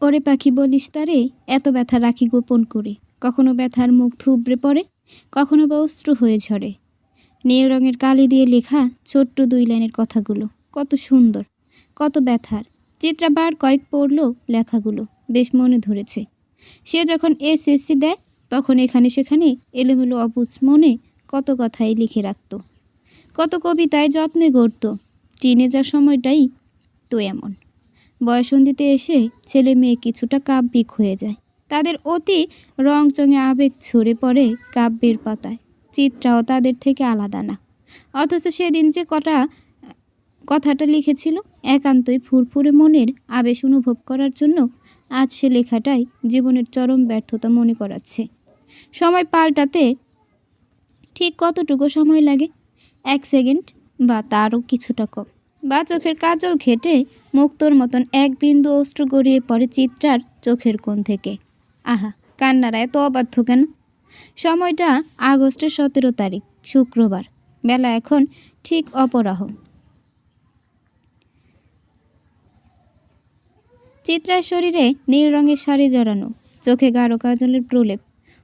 ওরে পাখি বলিস তারে, এত ব্যথা রাখি গোপন করে। কখনো ব্যথার মুখ থুবড়ে পড়ে, কখনো বা অশ্রু হয়ে ঝরে। নীল রঙের কালি দিয়ে লেখা ছোট্ট 2 লাইনের কথাগুলো কত সুন্দর, কত ব্যথার। চিত্রা বার কয়েক পড়ল লেখাগুলো, বেশ মনে ধরেছে। সে যখন এসএসসি দেয় তখন এখানে সেখানে এলোমেলো অবুঝ মনে কত কথাই লিখে রাখত, কত কবিতায় যত্নে গড়ত। টিনেজার সময়টাই তো এমন। বয়সন্ধিতে এসে ছেলে মেয়ে কিছুটা কাব্যিক হয়ে যায়। তাদের অতি রংচঙে আবেগ ছড়ে পড়ে কাব্যের পাতায়। চিত্রাও তাদের থেকে আলাদা না। অথচ সেদিন যে কথাটা লিখেছিল একান্তই ফুরফুরে মনের আবেশ অনুভব করার জন্য, আজ সে লেখাটাই জীবনের চরম ব্যর্থতা মনে করাচ্ছে। সময় পাল্টাতে ঠিক কতটুকু সময় লাগে? 1 সেকেন্ড বা তারও কিছুটা কম। বা চোখের কাজল ঘেটে মুক্তোর মতন এক বিন্দু অশ্রু গড়িয়ে পড়ে চিত্রার চোখের কোণ থেকে। আহা, কান্নারা এত অবাধ্য কেন? সময়টা আগস্টের 17 তারিখ, শুক্রবার। বেলা এখন ঠিক অপরাহ। চিত্রার শরীরে নীল রঙের শাড়ি জড়ানো, চোখে গাঢ় কাজলের প্রলেপ।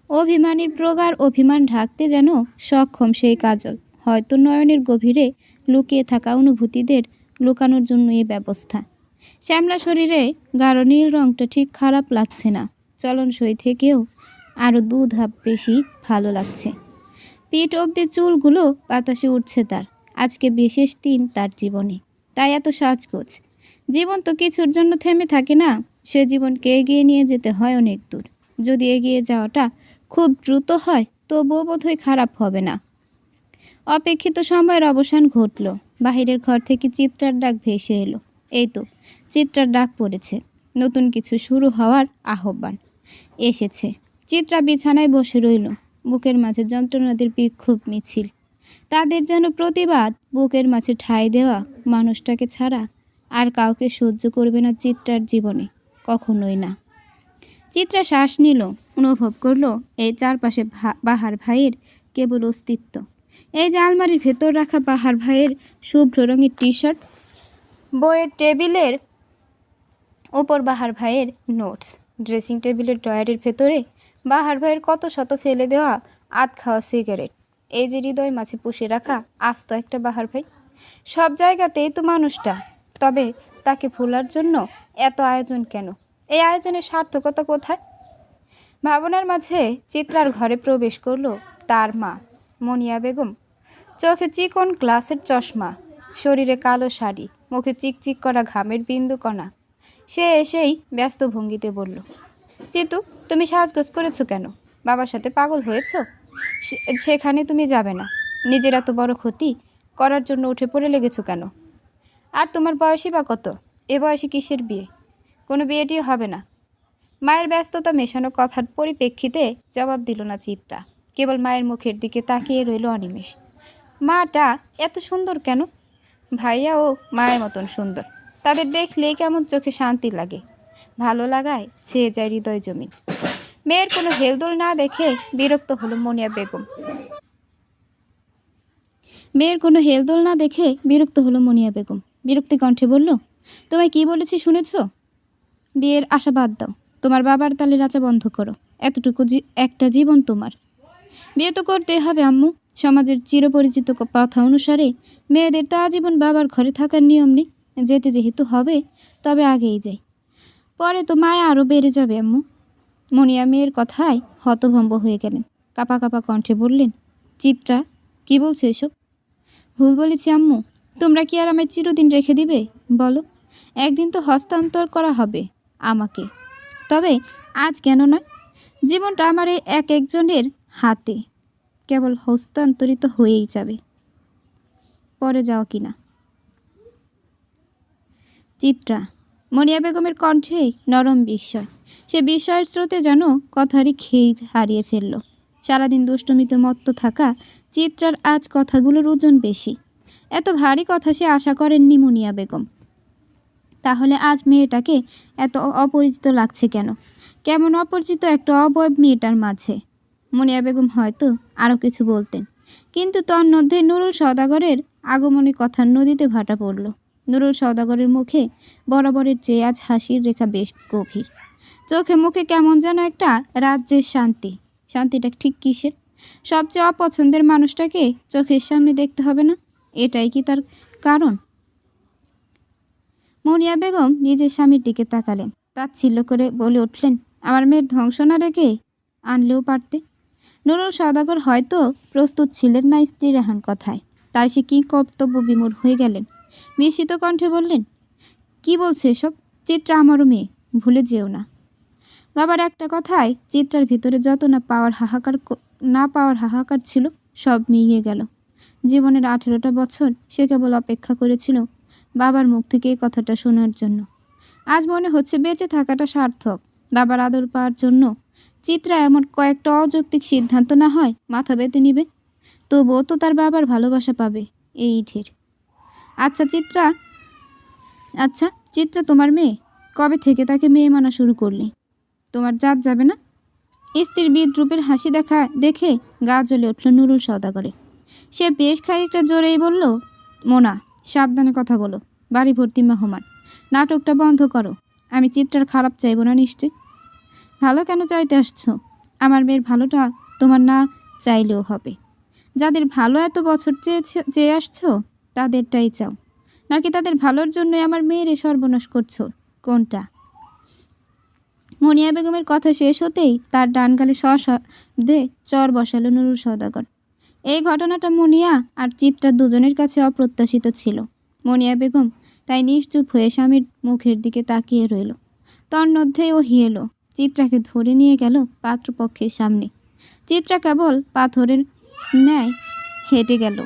অভিমানীর প্রগাঢ় অভিমান ঢাকতে যেন সক্ষম সেই কাজল। হয়তো নয়নের গভীরে লুকিয়ে থাকা অনুভূতিদের লুকানোর জন্য এই ব্যবস্থা। শ্যামলা শরীরে গাঢ় নীল রঙটা ঠিক খারাপ লাগছে না, চলনসই থেকেও আরও 2 ধাপ বেশি ভালো লাগছে। পিঠ অবধি চুলগুলো বাতাসে উঠছে তার। আজকে বিশেষ দিন তার জীবনে, তাই এত সাজগোজ। জীবন তো কিছুর জন্য থেমে থাকে না, সে জীবনকে এগিয়ে নিয়ে যেতে হয় অনেক দূর। যদি এগিয়ে যাওয়াটা খুব দ্রুত হয় তবুও বোধহয় খারাপ হবে না। অপেক্ষিত সময়ের অবসান ঘটল। বাহিরের ঘর থেকে চিত্রার ডাক ভেসে এলো। এই তো চিত্রার ডাক পড়েছে। নতুন কিছু শুরু হওয়ার আহ্বান এসেছে। চিত্রা বিছানায় বসে রইল। বুকের মাঝে যন্ত্রণাদের বিক্ষোভ মিছিল। তাদের যেন প্রতিবাদ। বুকের মাঝে ঠাঁই দেওয়া মানুষটাকে ছাড়া আর কাউকে সহ্য করবে না চিত্রার জীবনে, কখনোই না। চিত্রা শ্বাস নিল, অনুভব করলো এই চারপাশে বাহার ভাইয়ের কেবল অস্তিত্ব। এই যে আলমারির ভেতর রাখা বাহার ভাইয়ের শুভ্র রঙের টি শার্ট, বইয়ের টেবিলের ওপর বাহার ভাইয়ের নোটস, ড্রেসিং টেবিলের ড্রয়ারের ভেতরে বাহার ভাইয়ের কত শত ফেলে দেওয়া আধ খাওয়া সিগারেট। এই যে হৃদয় মাঝে পুষে রাখা আস্ত একটা বাহার ভাই। সব জায়গাতেই তো মানুষটা, তবে তাকে ভোলার জন্য এত আয়োজন কেন? এই আয়োজনের সার্থকতা কোথায়? ভাবনার মাঝে চিত্রার ঘরে প্রবেশ করলো তার মা মনিয়া বেগম। চোখে চিকন গ্লাসের চশমা, শরীরে কালো শাড়ি, মুখে চিকচিক করা ঘামের বিন্দুকণা। সে এসেই ব্যস্ত ভঙ্গিতে বলল, চিতু, তুমি সাজগোজ করেছো কেন? বাবার সাথে পাগল হয়েছো? সেখানে তুমি যাবে না। নিজের এত বড় ক্ষতি করার জন্য উঠে পড়ে লেগেছো কেন? আর তোমার বয়সই বা কত? এ বয়সে কিসের বিয়ে? কোনো বিয়েটিও হবে না। মায়ের ব্যস্ততা মেশানো কথার পরিপ্রেক্ষিতে জবাব দিল না চিত্রা। কেবল মায়ের মুখের দিকে তাকিয়ে রইল অনিমেষ। মাটা এত সুন্দর কেন? ভাইয়াও মায়ের মতন সুন্দর। তাদের দেখলেই কেমন চোখে শান্তি লাগে, ভালো লাগায় ছেয়ে যায় হৃদয় জমিন। মেয়ের কোনো হেলদোল না দেখে বিরক্ত হলো মনিয়া বেগম। বিরক্তি কণ্ঠে বলল, তোমায় কি বলেছি শুনেছ? বিয়ের আশা বাদ দাও। তোমার বাবার তালে নাচা বন্ধ করো। এতটুকু একটা জীবন তোমার। বিয়ে তো করতেই হবে আম্মু। সমাজের চিরপরিচিত কথা অনুসারে মেয়েদের তো আজীবন বাবার ঘরে থাকার নিয়ম নেই। যেতে যেহেতু হবে তবে আগেই যাই, পরে তো মায়া আরও বেড়ে যাবে আম্মু। মনিয়া মেয়ের কথায় হতভম্ব হয়ে গেলেন। কাপা কাপা কণ্ঠে বললেন, চিত্রা, কি বলছো এসব? ভুল বলেছি আম্মু? তোমরা কি আর আমায় চিরদিন রেখে দিবে বলো? একদিন তো হস্তান্তর করা হবে আমাকে। তবে আজ কেন নয়? জীবনটা আমার এই একজনের হাতে, কেবল হস্তান্তরিত হয়েই যাবে, পরে যাও কিনা। চিত্রা। মনিয়া বেগমের কণ্ঠে নরম বিস্ময়। সে বিস্ময়ের স্রোতে যেন কথারই খেই হারিয়ে ফেলল। সারাদিন দুষ্টুমিতে মত্ত থাকা চিত্রার আজ কথাগুলোর ওজন বেশি। এত ভারী কথা সে আশা করেননি মনিয়া বেগম। তাহলে আজ মেয়েটাকে এত অপরিচিত লাগছে কেন? কেমন অপরিচিত একটা অবয়ব মেয়েটার মাঝে। মনিয়া বেগম হয়তো আরও কিছু বলতেন, কিন্তু তন্মধ্যে নুরুল সওদাগরের আগমনী কথার নদীতে ভাটা পড়ল। নুরুল সওদাগরের মুখে বরাবরের চেয়ে আজ হাসির রেখা বেশ গভীর। চোখে মুখে কেমন যেন একটা রাজ্যের শান্তি। শান্তিটা ঠিক কিসের? সবচেয়ে অপছন্দের মানুষটাকে চোখের সামনে দেখতে হবে না, এটাই কি তার কারণ? মনিয়া বেগম নিজের স্বামীর দিকে তাকালেন, তাচ্ছিল্য করে বলে উঠলেন, আমার মেয়ের ধ্বংস না রেখে আনলেও পারতে। নুরুল সওদাগর হয়তো প্রস্তুত ছিলেন না স্ত্রীর এহেন কথায়, তাই সে কী কর্তব্য বিমূঢ় হয়ে গেলেন। বিস্মিত কণ্ঠে বললেন, কি বলছে এসব? চিত্রা আমারও মেয়ে, ভুলে যেও না। বাবার একটা কথায় চিত্রার ভিতরে যত না পাওয়ার হাহাকার ছিল সব মিলিয়ে গেল। জীবনের 18টা বছর সে কেবল অপেক্ষা করেছিল বাবার মুখ থেকে এই কথাটা শোনার জন্য। আজ মনে হচ্ছে বেঁচে থাকাটা সার্থক। বাবার আদর পাওয়ার জন্য চিত্রা এমন কয়েকটা অযৌক্তিক সিদ্ধান্ত না হয় মাথা বেঁধে নিবে, তবুও তো তার বাবার ভালোবাসা পাবে, এই ঢের। আচ্ছা চিত্রা তোমার মেয়ে, কবে থেকে তাকে মেয়ে মানা শুরু করলে? তোমার জাত যাবে না? স্ত্রীর বিদ্রূপের হাসি দেখে গা জ্বলে উঠল নুরুল সওদাগরের। সে বেশ খানিকটা জোরেই বলল, মোনা, সাবধানে কথা বলো, বাড়ি ভর্তি মেহমান, নাটকটা বন্ধ করো। আমি চিত্রার খারাপ চাইব না নিশ্চয়। ভালো কেন চাইতে আসছো? আমার মেয়ের ভালোটা তোমার না চাইলেও হবে। যাদের ভালো এত বছর চেয়ে আসছো তাদেরটাই চাও, নাকি তাদের ভালোর জন্যই আমার মেয়ের সর্বনাশ করছো? কোনটা? মনিয়া বেগমের কথা শেষ হতেই তার ডান গালে সশব্দে চর বসালো নুরুল সওদাগর। এই ঘটনাটা মনিয়া আর চিত্রা দুজনের কাছে অপ্রত্যাশিত ছিল। মনিয়া বেগম তাই নিশ্চুপ হয়ে স্বামীর মুখের দিকে তাকিয়ে রইল। তন্মধ্যেই ও এলো, চিত্রাকে ধরে নিয়ে গেল পাত্রপক্ষের সামনে। চিত্রা কেবল পাথরের ন্যায় হেঁটে গেল।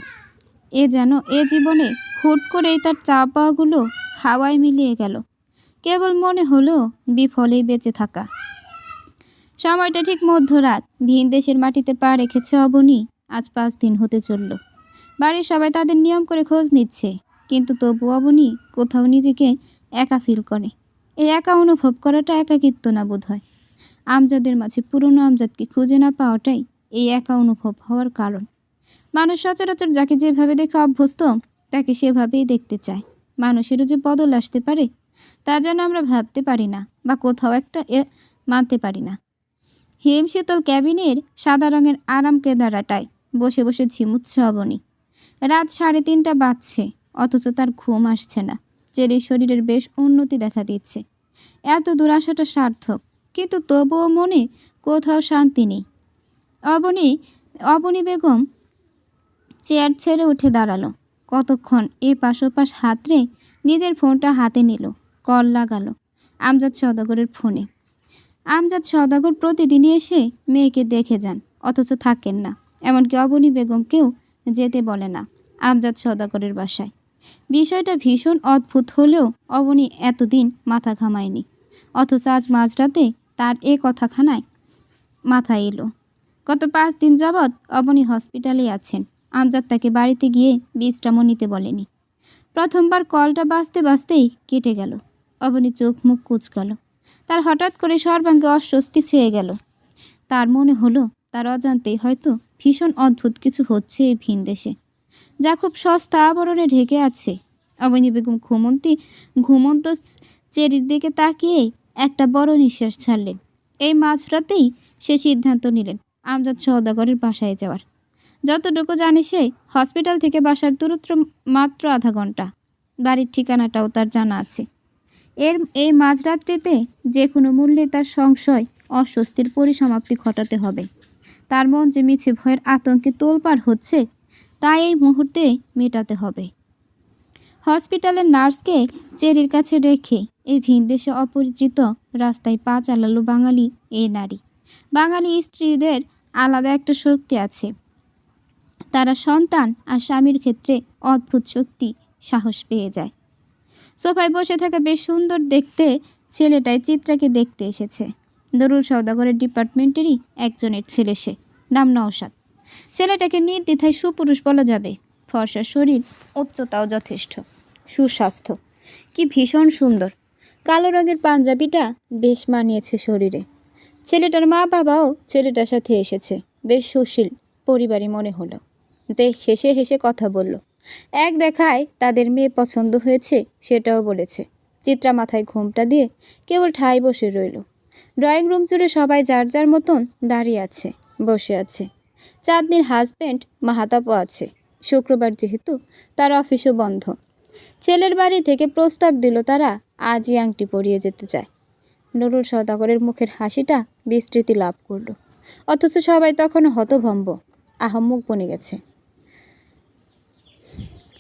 এ জীবনে হুট করেই তার চা পাওয়াগুলো হাওয়ায় মিলিয়ে গেল। কেবল মনে হলো বিফলেই বেঁচে থাকা। সময়টা ঠিক মধ্যরাত। ভিন দেশের মাটিতে পা রেখেছে অবনী আজ 5 দিন হতে চলল। বাড়ির সবাই তাদের নিয়ম করে খোঁজ নিচ্ছে, কিন্তু তবু অবনী কোথাও নিজেকে একা ফিল করে। এই একা অনুভব করাটা একাকিত্ব না বোধ হয়। আমজাদের মাঝে পুরনো আমজাদকে খুঁজে না পাওয়াটাই এই একা অনুভব হওয়ার কারণ। মানুষ সচরাচর যাকে যেভাবে দেখে অভ্যস্ত তাকে সেভাবেই দেখতে চায়। মানুষেরও যে বদল আসতে পারে তা যেন আমরা ভাবতে পারি না, বা কোথাও একটা মানতে পারি না। হিমশীতল ক্যাবিনের সাদা রঙের আরাম কেদারাটায় বসে বসে ঝিমুচ্ছে অবনী। রাত 3:30 বাজছে, অথচ তার ঘুম আসছে না। চেরির শরীরের বেশ উন্নতি দেখা দিচ্ছে। এত দূর আসাটা সার্থক, কিন্তু তবুও মনে কোথাও শান্তি নেই। অবনী বেগম চেয়ার ছেড়ে উঠে দাঁড়ালো। কতক্ষণ এপাশ ওপাশ হাতড়ে নিজের ফোনটা হাতে নিল। কল লাগালো আমজাদ সওদাগরের ফোনে। আমজাদ সওদাগর প্রতিদিনই এসে মেয়েকে দেখে যান, অথচ থাকেন না। এমনকি অবনী বেগমকেও যেতে বলে না আমজাদ সওদাগরের বাসায়। বিষয়টা ভীষণ অদ্ভুত হলেও অবনী এতদিন মাথা ঘামায়নি, অথচ আজ মাঝরাতে তার এ কথাখানায় মাথায় এলো। গত 5 দিন যাবৎ অবনী হসপিটালে আছেন। আমজাদ তাকে বাড়িতে গিয়ে বিশ্রামও নিতে বলেনি। প্রথমবার কলটা বাজতে বাজতেই কেটে গেল। অবনী চোখ মুখ কুঁচকাল। তার হঠাৎ করে সর্বাঙ্গে অস্বস্তি ছুঁয়ে গেল। তার মনে হলো তার অজান্তেই হয়তো ভীষণ অদ্ভুত কিছু হচ্ছে এই ভিন দেশে, যা খুব সস্তা আবরণে ঢেকে আছে। অবনী বেগম ঘুমন্ত চেরির দিকে তাকিয়েই একটা বড় নিঃশ্বাস ছাড়লেন। এই মাঝরাতেই সে সিদ্ধান্ত নিলেন আমজাদ সওদাগরের বাসায় যাওয়ার। যতটুকু জানি সে হসপিটাল থেকে বাসার দূরত্ব মাত্র আধা ঘন্টা। বাড়ির ঠিকানাটাও তার জানা আছে। এই মাঝরাত্রিতে যে কোনো মূল্যে তার সংশয় অস্বস্তির পরিসমাপ্তি ঘটাতে হবে। তার মন যে মিছে ভয়ের আতঙ্কে তোলপাড় হচ্ছে তা এই মুহূর্তে মেটাতে হবে। হসপিটালের নার্সকে চেরির কাছে রেখে এই ভিনদেশে অপরিচিত রাস্তায় পা চালালো বাঙালি এই নারী। বাঙালি স্ত্রীদের আলাদা একটা শক্তি আছে। তারা সন্তান আর স্বামীর ক্ষেত্রে অদ্ভুত শক্তি সাহস পেয়ে যায়। সোফায় বসে থাকা বেশ সুন্দর দেখতে ছেলেটাই চিত্রাকে দেখতে এসেছে। নুরুল সওদাগরের ডিপার্টমেন্টেরই একজনের ছেলে সে, নাম নওশাদ। ছেলেটাকে নির্দ্বিধায় সুপুরুষ বলা যাবে। ফর্সা শরীর, উচ্চতাও যথেষ্ট, সুস্বাস্থ্য, কি ভীষণ সুন্দর। কালো রঙের পাঞ্জাবিটা বেশ মানিয়েছে শরীরে। ছেলেটার মা বাবাও ছেলেটার সাথে এসেছে। বেশ সুশীল পরিবারই মনে হলো। বেশ হেসে হেসে কথা বলল। এক দেখায় তাদের মেয়ে পছন্দ হয়েছে সেটাও বলেছে। চিত্রা মাথায় ঘোমটা দিয়ে কেবল ঠায় বসে রইল। ড্রয়িং রুম জুড়ে সবাই যার যার মতন দাঁড়িয়ে আছে, বসে আছে। চাঁদনির হাজব্যান্ড মাহাতাবও আছে। শুক্রবার যেহেতু তার অফিসও বন্ধ। ছেলের বাড়ি থেকে প্রস্তাব দিল তারা আজই আংটি পরিয়ে যেতে চায়। নুরুল সওদাগরের মুখের হাসিটা বিস্তৃতি লাভ করল, অথচ সবাই তখনও হতভম্ব, আহাম্মক বনে গেছে।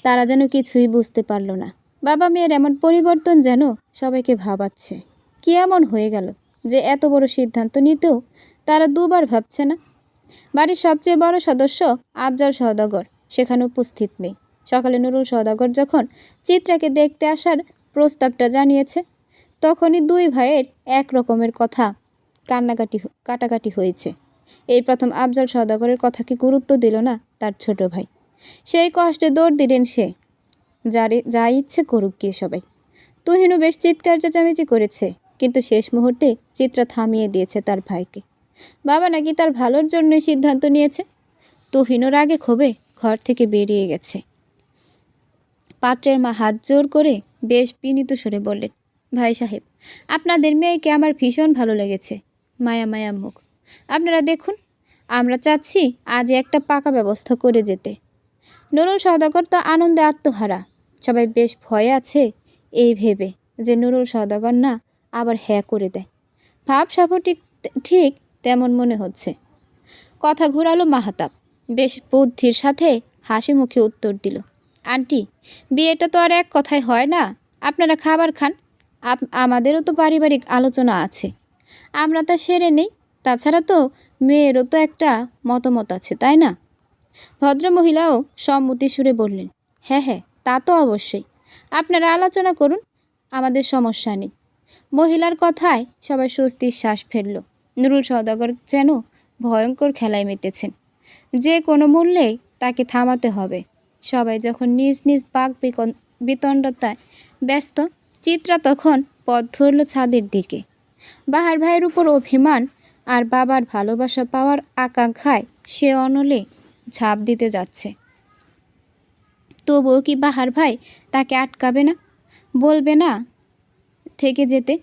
তারা যেন কিছুই বুঝতে পারল না। বাবা মেয়ের এমন পরিবর্তন যেন সবাইকে ভাবাচ্ছে। কি এমন হয়ে গেল যে এত বড় সিদ্ধান্ত নিতেও তারা দুবার ভাবছে না? বাড়ির সবচেয়ে বড় সদস্য আফজাল সওদাগর সেখানে উপস্থিত নেই। সকালে নুরুল সওদাগর যখন চিত্রাকে দেখতে আসার প্রস্তাবটা জানিয়েছে, তখনই দুই ভাইয়ের এক রকমের কথা কাটাকাটি হয়েছে। এই প্রথম আফজাল সওদাগরের কথাকে গুরুত্ব দিল না তার ছোট ভাই। সেই কষ্টে দৌড় দিলেন সে। যা ইচ্ছে করুক গিয়ে সবাই। তুহিনও বেশ চিৎকার চেঁচামেচি করেছে, কিন্তু শেষ মুহূর্তে চিত্রা থামিয়ে দিয়েছে তার ভাইকে। বাবা নাকি তার ভালোর জন্যই সিদ্ধান্ত নিয়েছে। তুহিনও রাগে ক্ষোভে ঘর থেকে বেরিয়ে গেছে। পাত্রের মা হাত জোর করে বেশ বিনীত স্বরে বললেন, ভাই সাহেব, আপনাদের মেয়েকে আমার ভীষণ ভালো লেগেছে। মায়া মায়া মুখ। আপনারা দেখুন, আমরা চাচ্ছি আজ একটা পাকা ব্যবস্থা করে যেতে। নুরুল সওদাগর তো আনন্দে আত্মহারা। সবাই বেশ ভয়ে আছে এই ভেবে যে নুরুল সওদাগর না আবার হ্যাঁ করে দেয়। ভাবসাবও ঠিক তেমন মনে হচ্ছে। কথা ঘুরালো মাহাতাব। বেশ বুদ্ধির সাথে হাসি মুখে উত্তর দিল, আন্টি, বিয়েটা তো আর এক কথায় হয় না। আপনারা খাবার খান, আমাদেরও তো পারিবারিক আলোচনা আছে, আমরা তা সেরে নেই। তাছাড়া তো মেয়েরও তো একটা মতামত আছে, তাই না? ভদ্রমহিলাও সম্মতি সুরে বললেন, হ্যাঁ হ্যাঁ, তা তো অবশ্যই, আপনারা আলোচনা করুন, আমাদের সমস্যা নেই। মহিলার কথায় সবাই স্বস্তির শ্বাস ফেলল। নুরুল সওদাগর যেন ভয়ঙ্কর খেলায় মেতেছেন। যে কোনো মূল্যে তাকে থামাতে হবে। সবাই যখন নিজ নিজ বাক বিতণ্ডতায় ব্যস্ত, চিত্রা তখন পথ ধরল ছাদের দিকে। বাহার ভাইয়ের উপর অভিমান আর বাবার ভালোবাসা পাওয়ার আকাঙ্ক্ষায় সে অনলে ঝাঁপ দিতে যাচ্ছে। তবুও কি বাহার ভাই তাকে আটকাবে না, বলবে না থেকে যেতে?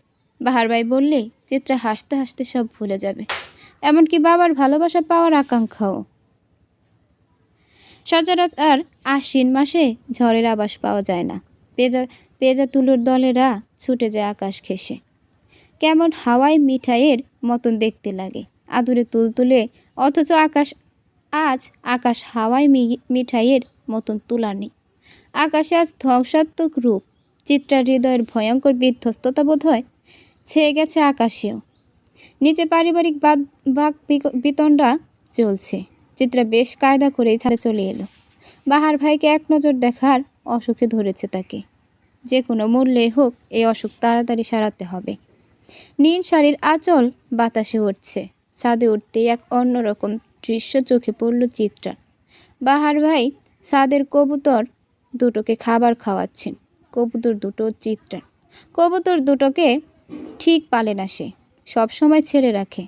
বাহার ভাই বললে চিত্রা হাসতে হাসতে সব ভুলে যাবে, এমনকি বাবার ভালোবাসা পাওয়ার আকাঙ্ক্ষাও। সচরাচর আশ্বিন মাসে ঝড়ের আভাস পাওয়া যায় না। পেঁজা তুলোর দলেরা ছুটে যায় আকাশ ঘেঁষে। কেমন হাওয়াই মিঠাইয়ের মতন দেখতে লাগে, আদুরে তুলতুলে, অথচ আজ আকাশ হাওয়াই মিঠাইয়ের মতন তুলানি। আকাশে আজ ধ্বংসাত্মক রূপ। চিত্রার হৃদয়ের ভয়ঙ্কর বিধ্বস্ততা বোধ হয় ছেয়ে গেছে আকাশেও। নিচে পারিবারিক বাক বিতণ্ডা চলছে। চিত্রা বেশ কায়দা করেই ছাদে চলে এলো। বাহার ভাইকে এক নজর দেখার অসুখে ধরেছে তাকে। যে কোনো মূল্যে হোক এই অসুখ তাড়াতাড়ি সারাতে হবে। নীল শাড়ির আঁচল বাতাসে উঠছে। ছাদে উঠতেই এক অন্যরকম দৃশ্য চোখে পড়ল চিত্রার। বাহার ভাই ছাদের কবুতর দুটোকে খাবার খাওয়াচ্ছেন। কবুতর দুটো চিত্রার। কবুতর দুটোকে ঠিক পালে না সে, সব সময় ছেড়ে রাখে।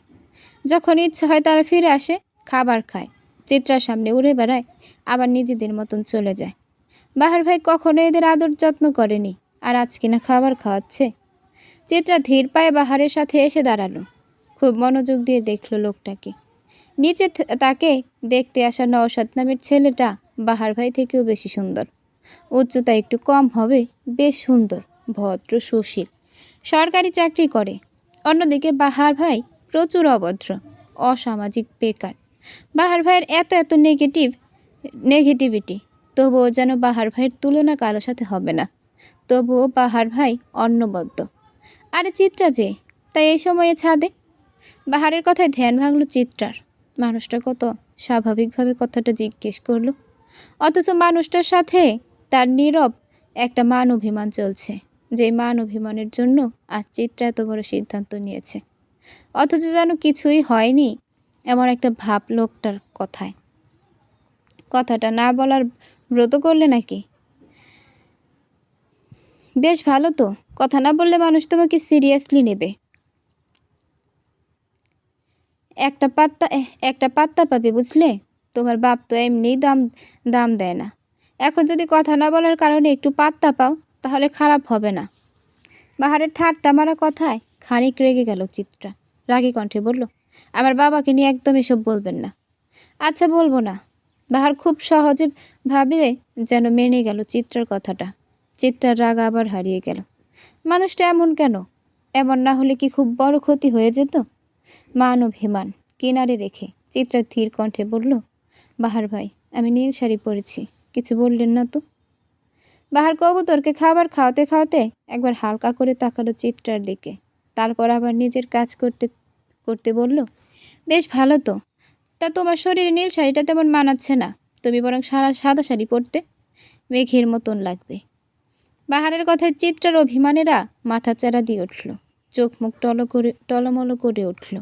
যখন ইচ্ছা হয় তারা ফিরে আসে, খাবার খায়, চিত্রার সামনে উড়ে বেড়ায়, আবার নিজেদের মতন চলে যায়। বাহার ভাই কখনো এদের আদর যত্ন করেনি, আর আজ কিনা খাবার খাওয়াচ্ছে। চিত্রা ধীর পায়ে বাহারের সাথে এসে দাঁড়ালো। খুব মনোযোগ দিয়ে দেখলো লোকটাকে। নিচে তাকে দেখতে আসা নওশাদ নামের ছেলেটা বাহার ভাই থেকেও বেশি সুন্দর। উচ্চতা একটু কম হবে, বেশ সুন্দর, ভদ্র, সুশীল, সরকারি চাকরি করে। অন্যদিকে বাহার ভাই প্রচুর অভদ্র, অসামাজিক, বেকার। বাহার ভাইয়ের এত নেগেটিভিটি, তবুও যেন বাহার ভাইয়ের তুলনা কারোর সাথে হবে না। তবুও বাহার ভাই অন্নবদ্য। আরে চিত্রা যে, তাই এই সময়ে ছাদে। বাহারের কথায় ধ্যান ভাঙল চিত্রার। মানুষটা কত স্বাভাবিকভাবে কথাটা জিজ্ঞেস করলো, অথচ মানুষটার সাথে তার নীরব একটা মান অভিমান চলছে। যে মান অভিমানের জন্য আজ চিত্রা এত বড় সিদ্ধান্ত নিয়েছে, অথচ যেন কিছুই হয়নি এমন একটা ভাব লোকটার কথায়। কথাটা না বলার ব্রত করলে নাকি? বেশ ভালো তো, কথা না বললে মানুষ তোমাকে সিরিয়াসলি নেবে। একটা পাত্তা পাবে, বুঝলে? তোমার বাপ তো এমনি দাম দেয় না। এখন যদি কথা না বলার কারণে একটু পাত্তা পাও তাহলে খারাপ হবে না। বাহারের ঠাট্টা মারা কথায় খানিক রেগে গেল চিত্রা। রাগী কণ্ঠে বলল, আমার বাবাকে নিয়ে একদম এসব বলবেন না। আচ্ছা বলবো না। বাহার খুব সহজে ভাবে যেন মেনে গেল চিত্রার কথাটা। চিত্রার রাগ আবার হারিয়ে গেল। মানুষটা এমন কেন? এমন না হলে কি খুব বড় ক্ষতি হয়ে যেত? মান অভিমান কিনারে রেখে চিত্রা ধীর কণ্ঠে বলল, বাহার ভাই, আমি নীল শাড়ি পরেছি, কিছু বললেন না তো? বাহার কবুতরকে খাবার খাওয়াতে খাওয়াতে একবার হালকা করে তাকালো চিত্রার দিকে, তারপর আবার নিজের কাজ করতে করতে বলল, বেশ ভালো তো। তা তোমার শরীরে নীল শাড়িটা তেমন মানাচ্ছে না, তুমি বরং সাদা শাড়ি পরতে, মেঘের মতন লাগবে। বাহারের কথায় চিত্রার অভিমানেরা মাথা চারা দিয়ে উঠল, চোখ মুখ টলমলো করে উঠল।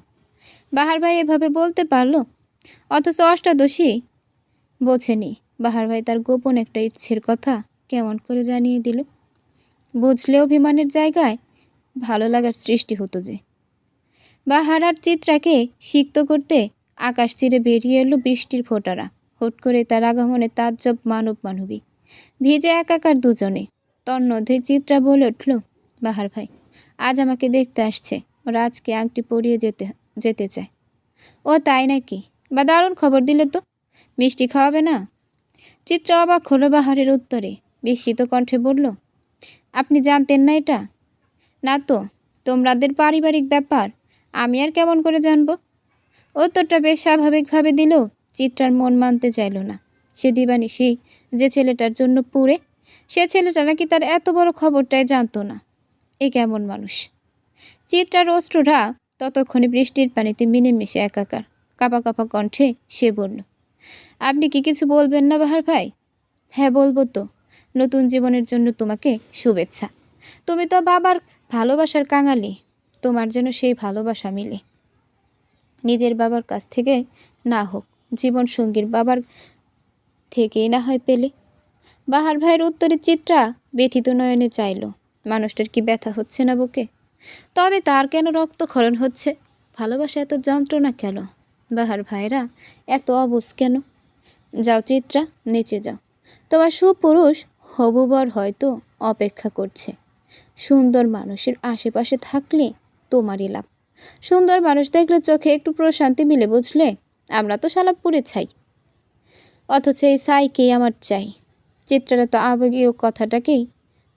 বাহার ভাই এভাবে বলতে পারলো, অথচ অষ্টাদশী বোঝেনি। বাহার ভাই তার গোপন একটা ইচ্ছের কথা কেমন করে জানিয়ে দিল? বুঝলে অভিমানের জায়গায় ভালো লাগার সৃষ্টি হতো যে। বাহার আর চিত্রাকে সিক্ত করতে আকাশ চিরে বেরিয়ে এলো বৃষ্টির ফোঁটারা। হুট করে তার আগমনে তাজ্জব মানবী ভিজে একাকার দুজনে। তন্মধ্যে চিত্রা বলে উঠল, বাহার ভাই, আজ আমাকে দেখতে আসছে, ওরা আজকে আংটি পরিয়ে যেতে চায়। ও তাই নাকি? বা দারুণ খবর দিলে তো। মিষ্টি খাওয়াবে না? চিত্রা অবাক হলো বাহারের উত্তরে, বিস্মিত কণ্ঠে বলল, আপনি জানতেন না এটা? না তো, তোমাদের পারিবারিক ব্যাপার আমি আর কেমন করে জানব? উত্তরটা বেশ স্বাভাবিকভাবে দিলেও চিত্রার মন মানতে চাইল না। সে দিবানিশি যে ছেলেটার জন্য পুড়ে, সে ছেলেটা নাকি তার এত বড় খবরটাই জানতো না। এ কেমন মানুষ? চিত্রার অশ্রুরা ততক্ষণে বৃষ্টির পানিতে মিলেমিশে একাকার। কাঁপা কাঁপা কণ্ঠে সে বলল, আপনি কি কিছু বলবেন না বাহার ভাই? হ্যাঁ বলবো তো। নতুন জীবনের জন্য তোমাকে শুভেচ্ছা। তুমি তো বাবার ভালোবাসার কাঙালি, তোমার যেন সেই ভালোবাসা মিলে। নিজের বাবার কাছ থেকে না হোক, জীবন সঙ্গীর বাবার থেকেই না হয় পেলে। বাহার ভাইয়ের উত্তরে চিত্রা ব্যথিত নয়নে চাইল, মানুষটার কি ব্যথা হচ্ছে না বুকে? তবে তার কেন রক্তক্ষরণ হচ্ছে? ভালোবাসা এত যন্ত্রণা কেন? বাহার ভাইরা এত অবুঝ কেন? যাও চিত্রা, নিচে যাও। তোমার সুপুরুষ হবু বর হয়তো অপেক্ষা করছে। সুন্দর মানুষের আশেপাশে থাকলে তোমারই লাভ। সুন্দর মানুষ দেখলে চোখে একটু প্রশান্তি মিলে, বুঝলে? আমরা তো শালা পুড়ে ছাই, অথচ এই ছাইকেই আমার চাই। চিত্রারা তো আবেগীয় কথাটাকেই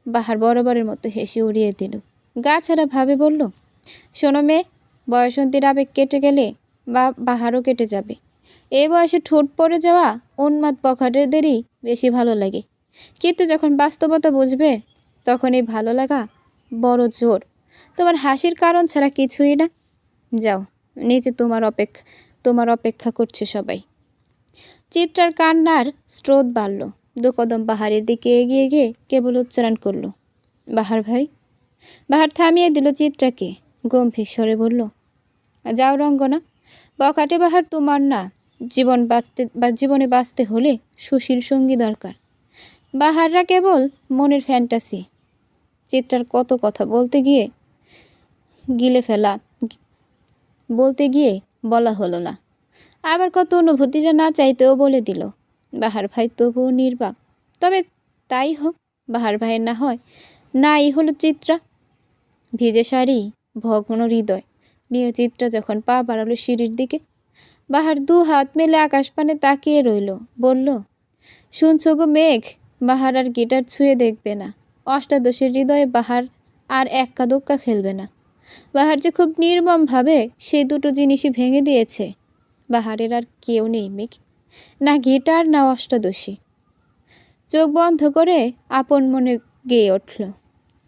বাহার বরাবরের মতো হেসে উড়িয়ে দিল। গা ছাড়া ভাবে বলল, শোনো মেয়ে, বয়সন্তীর আবেগ কেটে গেলে বাহারও কেটে যাবে। এই বয়সে ঠোঁট পড়ে যাওয়া উন্মাদ বখাটেদেরই বেশি ভালো লাগে, কিন্তু যখন বাস্তবতা বুঝবে তখন এই ভালো লাগা বড় জোর। তোমার হাসির কারণ ছাড়া কিছুই না। যাও নিচে, তোমার অপেক্ষা করছে সবাই। চিত্রার কান্নার স্রোত বাড়ল। দুকদম বাহারের দিকে এগিয়ে গিয়ে কেবল উচ্চারণ করল, বাহার ভাই। বাহার থামিয়ে দিল চিত্রাকে, গম্ভীর স্বরে বলল, যাও রঙ্গনা, বখাটে বাহার তোমার না। জীবনে বাঁচতে হলে সুশীল সঙ্গী দরকার। বাহাররা কেবল মনের ফ্যান্টাসি। চিত্রার কত কথা বলতে গিয়ে বলা হলো না, আবার কত অনুভূতিটা না চাইতেও বলে দিল। বাহার ভাই তবুও নির্বাক। তবে তাই হোক, বাহার ভাইয়ের না হয় নাই হলো চিত্রা। ভিজে শাড়ি, ভগ্ন হৃদয় নিয়ে চিত্রা যখন পা বাড়ালো সিঁড়ির দিকে, বাহার দু হাত মেলে আকাশপানে তাকিয়ে রইল। বলল, শুনছো গো মেঘ, বাহার আর গিটার ছুঁয়ে দেখবে না। অষ্টাদশের হৃদয়ে বাহার আর এক্কা দোক্কা খেলবে না। বাহার যে খুব নির্মমভাবে সেই দুটো জিনিসই ভেঙে দিয়েছে। বাহারের আর কেউ নেই মেঘ, না গিটার না অষ্টাদশী। চোখ বন্ধ করে আপন মনে গেয়ে উঠল,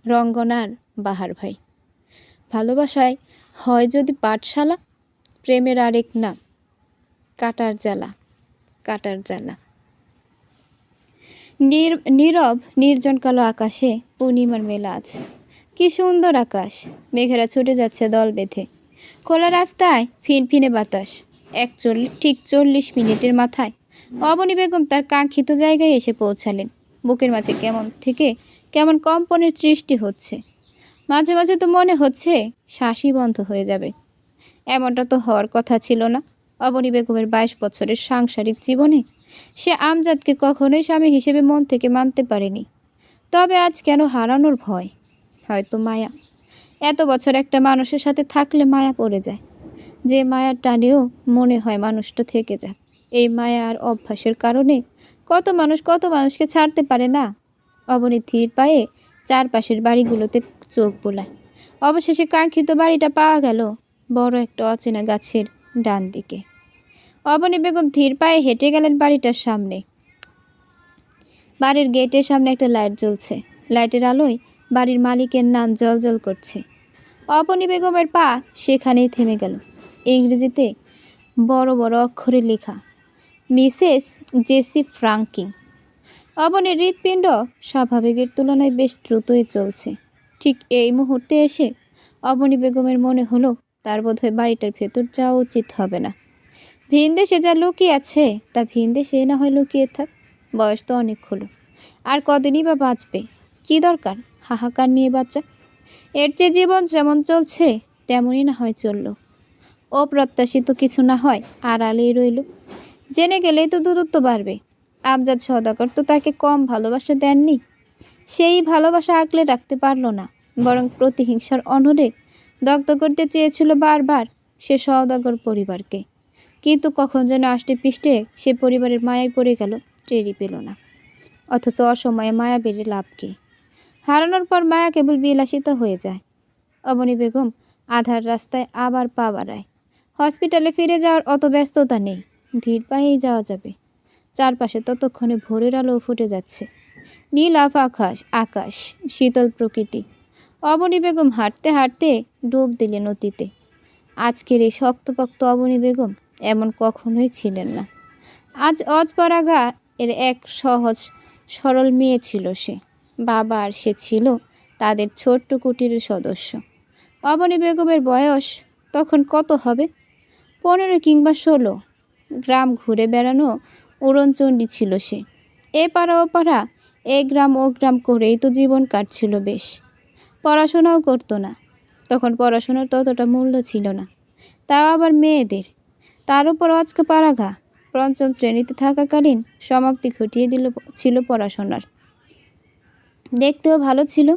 রঙ্গনার বাহার ভাই। ভালোবাসায় হয় যদি পাঠশালা, প্রেমের আরেক নাম কাটার জ্বালা। কাটার জ্বালা। নীরব নির্জন কালো আকাশে পূর্ণিমার মেলা আছে। কি সুন্দর আকাশ! মেঘেরা ছুটে যাচ্ছে দল বেঁধে। খোলা রাস্তায় ফিনফিনে বাতাস। ঠিক 40 মিনিটের মাথায় অবনী বেগম তার কাঙ্ক্ষিত জায়গায় এসে পৌঁছালেন। বুকের মাঝে কেমন কম্পনের সৃষ্টি হচ্ছে। মাঝে মাঝে তো মনে হচ্ছে শ্বাসই বন্ধ হয়ে যাবে। এমনটা তো হওয়ার কথা ছিল না। অবনী বেগমের 22 বছরের সাংসারিক জীবনে সে আমজাদকে কখনোই স্বামী হিসেবে মন থেকে মানতে পারেনি। তবে আজ কেন হারানোর ভয়? হয়তো মায়া। এত বছর একটা মানুষের সাথে থাকলে মায়া পড়ে যায়, যে মায়ার টানেও মনে হয় মানুষটা থেকে যায়। এই মায়া আর অভ্যাসের কারণে কত মানুষকে ছাড়তে পারে না। অবনী ধীর পায়ে চারপাশের বাড়িগুলোতে চোখ বোলায়। অবশেষে কাঙ্ক্ষিত বাড়িটা পাওয়া গেল, বড় একটা অচেনা গাছের ডান দিকে। অবনী বেগম ধীর পায়ে হেঁটে গেলেন বাড়িটার সামনে। বাড়ির গেটের সামনে একটা লাইট জ্বলছে। লাইটের আলোয় বাড়ির মালিকের নাম জ্বলজ্বল করছে। অবনী বেগমের পা সেখানেই থেমে গেল। ইংরেজিতে বড় বড় অক্ষরে লেখা, মিসেস জেসি ফ্রাঙ্কিং। অবনীর হৃৎপিণ্ড স্বাভাবিকের তুলনায় বেশ দ্রুতই চলছে। ঠিক এই মুহূর্তে এসে অবনী বেগমের মনে হলো তার বোধহয় বাড়িটার ভেতর যাওয়া উচিত হবে না। ভিনদেশে যা লুকিয়ে আছে তা ভিনদেশে না হয় লুকিয়ে থাক। বয়স তো অনেক হলো, আর কদিনই বা বাঁচবে। কি দরকার হাহাকার নিয়ে বাচ্চা? এর চেয়ে জীবন যেমন চলছে তেমনই না হয় চলল। অপ্রত্যাশিত কিছু না হয় আড়ালেই রইল। জেনে গেলেই তো দূরত্ব বাড়বে। আমজাদ সওদাগর তো তাকে কম ভালোবাসা দেননি। সেই ভালোবাসা আগলে রাখতে পারল না, বরং প্রতিহিংসার অনলে দগ্ধ করতে চেয়েছিল বারবার সে সওদাগর পরিবারকে। কিন্তু কখন যেন আষ্টে পিষ্টে সে পরিবারের মায়ায় পড়ে গেল, টেরই পেল না। অথচ অসময়ে মায়া বেড়ে লাভ কি? হারানোর পর মায়া কেবল বিলাসিতা হয়ে যায়। অবনী বেগম আধার রাস্তায় আবার পা বাড়ায়। হসপিটালে ফিরে যাওয়ার অত ব্যস্ততা নেই, ধীর পায়েই যাওয়া যাবে। চারপাশে ততক্ষণে ভোরের আলো ফুটে যাচ্ছে। নীল আকাশ, শীতল প্রকৃতি। অবনী বেগম হাঁটতে হাঁটতে ডুব দিলেন অতীতে। আজকের এই শক্তপোক্ত অবনী বেগম এমন কখনোই ছিলেন না। আজ অজপরাগা এর এক সহজ সরল মেয়ে ছিল সে। বাবা আর সে ছিল তাদের ছোট্ট কুটিরের সদস্য। অবনী বেগমের বয়স তখন কত হবে? 15 কিংবা 16। গ্রাম ঘুরে বেড়ানো উড়নচণ্ডী ছিল সে। এ পাড়া ও পাড়া, এ গ্রাম ও গ্রাম করেই তো জীবন কাটছিল বেশ। পড়াশোনাও করতো না। তখন পড়াশোনার ততটা মূল্য ছিল না, তাও আবার মেয়েদের। তার উপর অজপাড়াগা। 5ম শ্রেণীতে থাকাকালীন সমাপ্তি ঘটিয়ে ছিল পড়াশোনার। দেখতেও ভালো ছিল।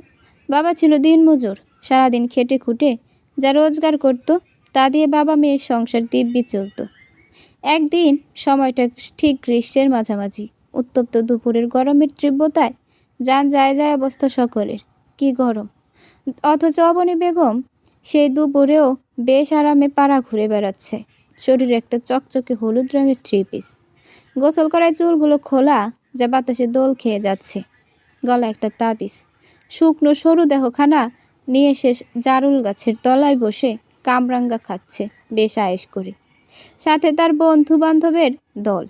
বাবা ছিল দিনমজুর। সারাদিন খেটে খুঁটে যা রোজগার করত তা দিয়ে বাবা মেয়ের সংসার দিব্যি চলত। একদিন সময়টা ঠিক গ্রীষ্মের মাঝামাঝি। উত্তপ্ত দুপুরের গরমের তীব্রতায় যান যায় যায় অবস্থা সকলের। কি গরম! অথচ অবনী বেগম সেই দুপুরেও বেশ আরামে পাড়া ঘুরে বেড়াচ্ছে। শরীরে একটা চকচকে হলুদ রঙের 3 পিস। গোসল করায় চুলগুলো খোলা, যা বাতাসে দোল খেয়ে যাচ্ছে। গলা একটা তাবিজ। শুকনো সরু দেহখানা নিয়ে সে জারুল গাছের তলায় বসে কামরাঙ্গা খাচ্ছে বেশ আয়েশ করে। সাথে তার বন্ধু বান্ধবের দল।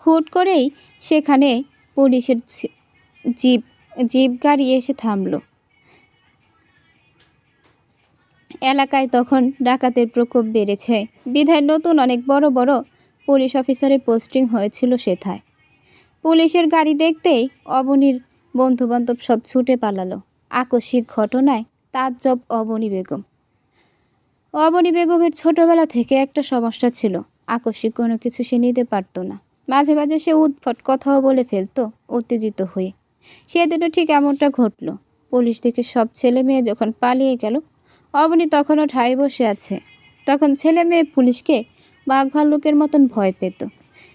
হুট করেই সেখানে পুলিশের জিপ গাড়ি এসে থামল। এলাকায় তখন ডাকাতের প্রকোপ বেড়েছে বিধায় নতুন অনেক বড় বড় পুলিশ অফিসারের পোস্টিং হয়েছিল সেথায়। পুলিশের গাড়ি দেখতেই অবনীর বন্ধুবান্ধব সব ছুটে পালালো। আকস্মিক ঘটনায় তাজ্জব অবনী বেগম। অবনী বেগমের ছোটবেলা থেকে একটা সমস্যা ছিল, আকস্মিক কোনো কিছু সে নিতে পারত না। মাঝে মাঝে সে উদ্ভট কথাও বলে ফেলতো উত্তেজিত হয়ে। সেদিনও ঠিক এমনটা ঘটল। পুলিশ থেকে সব ছেলে মেয়ে যখন পালিয়ে গেল, অবনী তখনও ঠায় বসে আছে। তখন ছেলে মেয়ে পুলিশকে বাঘ ভাল্লুকের মতন ভয় পেত।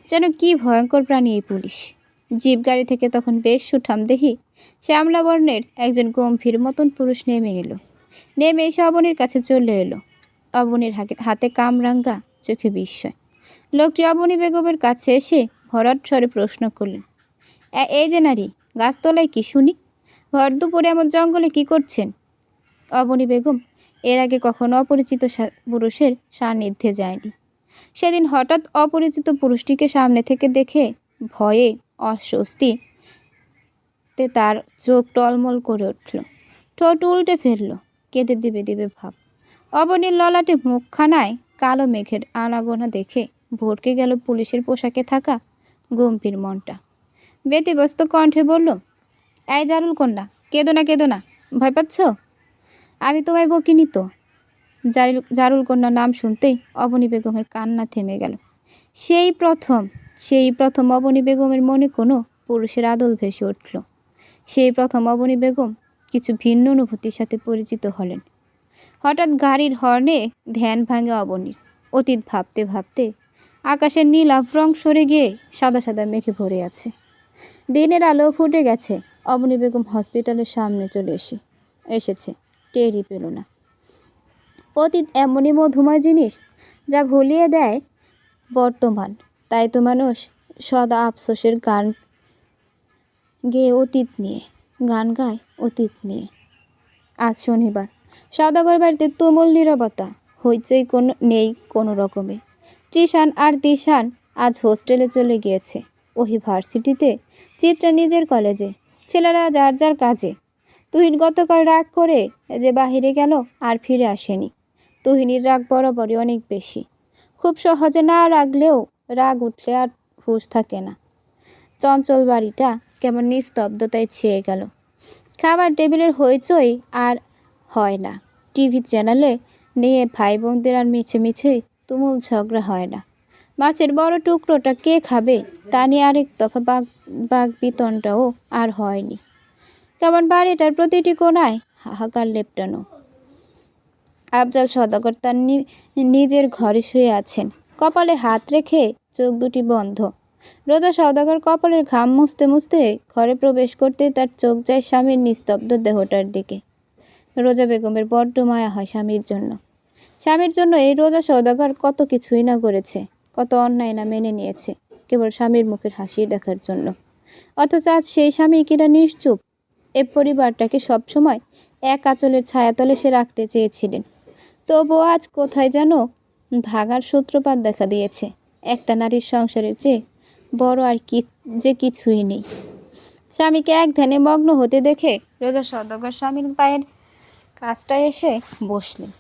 যেন কি ভয়ঙ্কর প্রাণী এই পুলিশ। জিপ গাড়ি থেকে তখন বেশ সুঠামদেহী শ্যামলা বর্ণের একজন গম্ভীর মতন পুরুষ নেমে এলো। নেমে এসে অবনীর কাছে চলে এলো। অবনীর হাতে কামরাঙ্গা, চোখে বিস্ময়। লোকটি অবনী বেগমের কাছে এসে ভরাট স্বরে প্রশ্ন করলেন, এই যে নারী, গাছতলায় কি শুনি? ভর দুপুরে এমন জঙ্গলে কি করছেন? অবনী বেগম এর আগে কখনো অপরিচিত পুরুষের সান্নিধ্যে যায়নি। সেদিন হঠাৎ অপরিচিত পুরুষটিকে সামনে থেকে দেখে ভয়ে অস্বস্তিতে তার চোখ টলমল করে উঠল। ঠোঁট উল্টে ফেলল, কেঁদে দেবে দেবে ভাব। অবনীর ললাটে মুখখানায় কালো মেঘের আনাগোনা দেখে ভড়কে গেল পুলিশের পোশাকে থাকা গম্ভীর মনটা। ব্যতিব্যস্ত কণ্ঠে বলল, এই জারুল কন্যা, কেঁদো না, ভয় পাচ্ছ? আমি তোমায় বকিনি তো। জারুল কন্যা নাম শুনতেই অবনী বেগমের কান্না থেমে গেল। সেই প্রথম অবনী বেগমের মনে কোনো পুরুষের আদল ভেসে উঠল। সেই প্রথম অবনী বেগম কিছু ভিন্ন অনুভূতির সাথে পরিচিত হলেন। হঠাৎ গাড়ির হর্নে ধ্যান ভাঙে অবনীর। অতীত ভাবতে ভাবতে আকাশের নীলাভ রং সরে গিয়ে সাদা সাদা মেঘে ভরে আছে। দিনের আলো ফুটে গেছে। অবনী বেগম হসপিটালের সামনে চলে এসেছে, টেরই পেল না। অতীত এমনই মধুময় জিনিস যা ভুলিয়ে দেয় বর্তমান। তাই তো মানুষ সদা আফসোসের গান গায় অতীত নিয়ে। আজ শনিবার। সওদাগর বাড়িতে তুমুল নীরবতা, হইচই নেই কোনো রকমে। তৃষান আর দিশান আজ হোস্টেলে চলে গিয়েছে। ওহি ভার্সিটিতে, চিত্রা নিজের কলেজে, ছেলেরা যার যার কাজে। তুহিন গতকাল রাগ করে যে বাহিরে গেল আর ফিরে আসেনি। তুহিনীর রাগ বরাবরই অনেক বেশি। খুব সহজে না রাগলেও রাগ উঠলে আর হুঁশ থাকে না। চঞ্চল বাড়িটা কেমন নিস্তব্ধতায় ছেয়ে গেল। খাবার টেবিলের হইচই আর হয় না। টিভি চ্যানেলে নিয়ে ভাই বোনদের আর মিছে তুমুল ঝগড়া হয় না। মাছের বড় টুকরোটা কে খাবে তা নিয়ে আরেক দফা বাঘ বিতণ্ডাও আর হয়নি। কেমন বাড়িটার প্রতিটি কোণায় হাহাকার লেপটানো। আফজাল সওদাগর তার নিজের ঘরে শুয়ে আছেন, কপালে হাত রেখে, চোখ দুটি বন্ধ। রোজা সওদাগর কপালের ঘাম মুছতে মুছতে ঘরে প্রবেশ করতে তার চোখ যায় স্বামীর নিস্তব্ধ দেহটার দিকে। রোজা বেগমের বড্ড মায়া হয় স্বামীর জন্য। স্বামীর জন্য এই রোজা সওদাগর কত কিছুই না করেছে, কত অন্যায় না মেনে নিয়েছে, কেবল স্বামীর মুখের হাসি দেখার জন্য। অথচ আজ সেই স্বামী কিনা নিশ্চুপ। এ পরিবারটাকে সবসময় এক আঁচলের ছায়াতলে সে রাখতে চেয়েছিলেন। তবুও আজ কোথায় যেন ভাগার সূত্রপাত দেখা দিয়েছে। একটা নারীর সংসারের চেয়ে বড় আর কিছুই নেই। স্বামীকে এক ধ্যানে মগ্ন হতে দেখে রোজা সওদাগর স্বামীর পায়ের কাছটায় এসে বসলেন।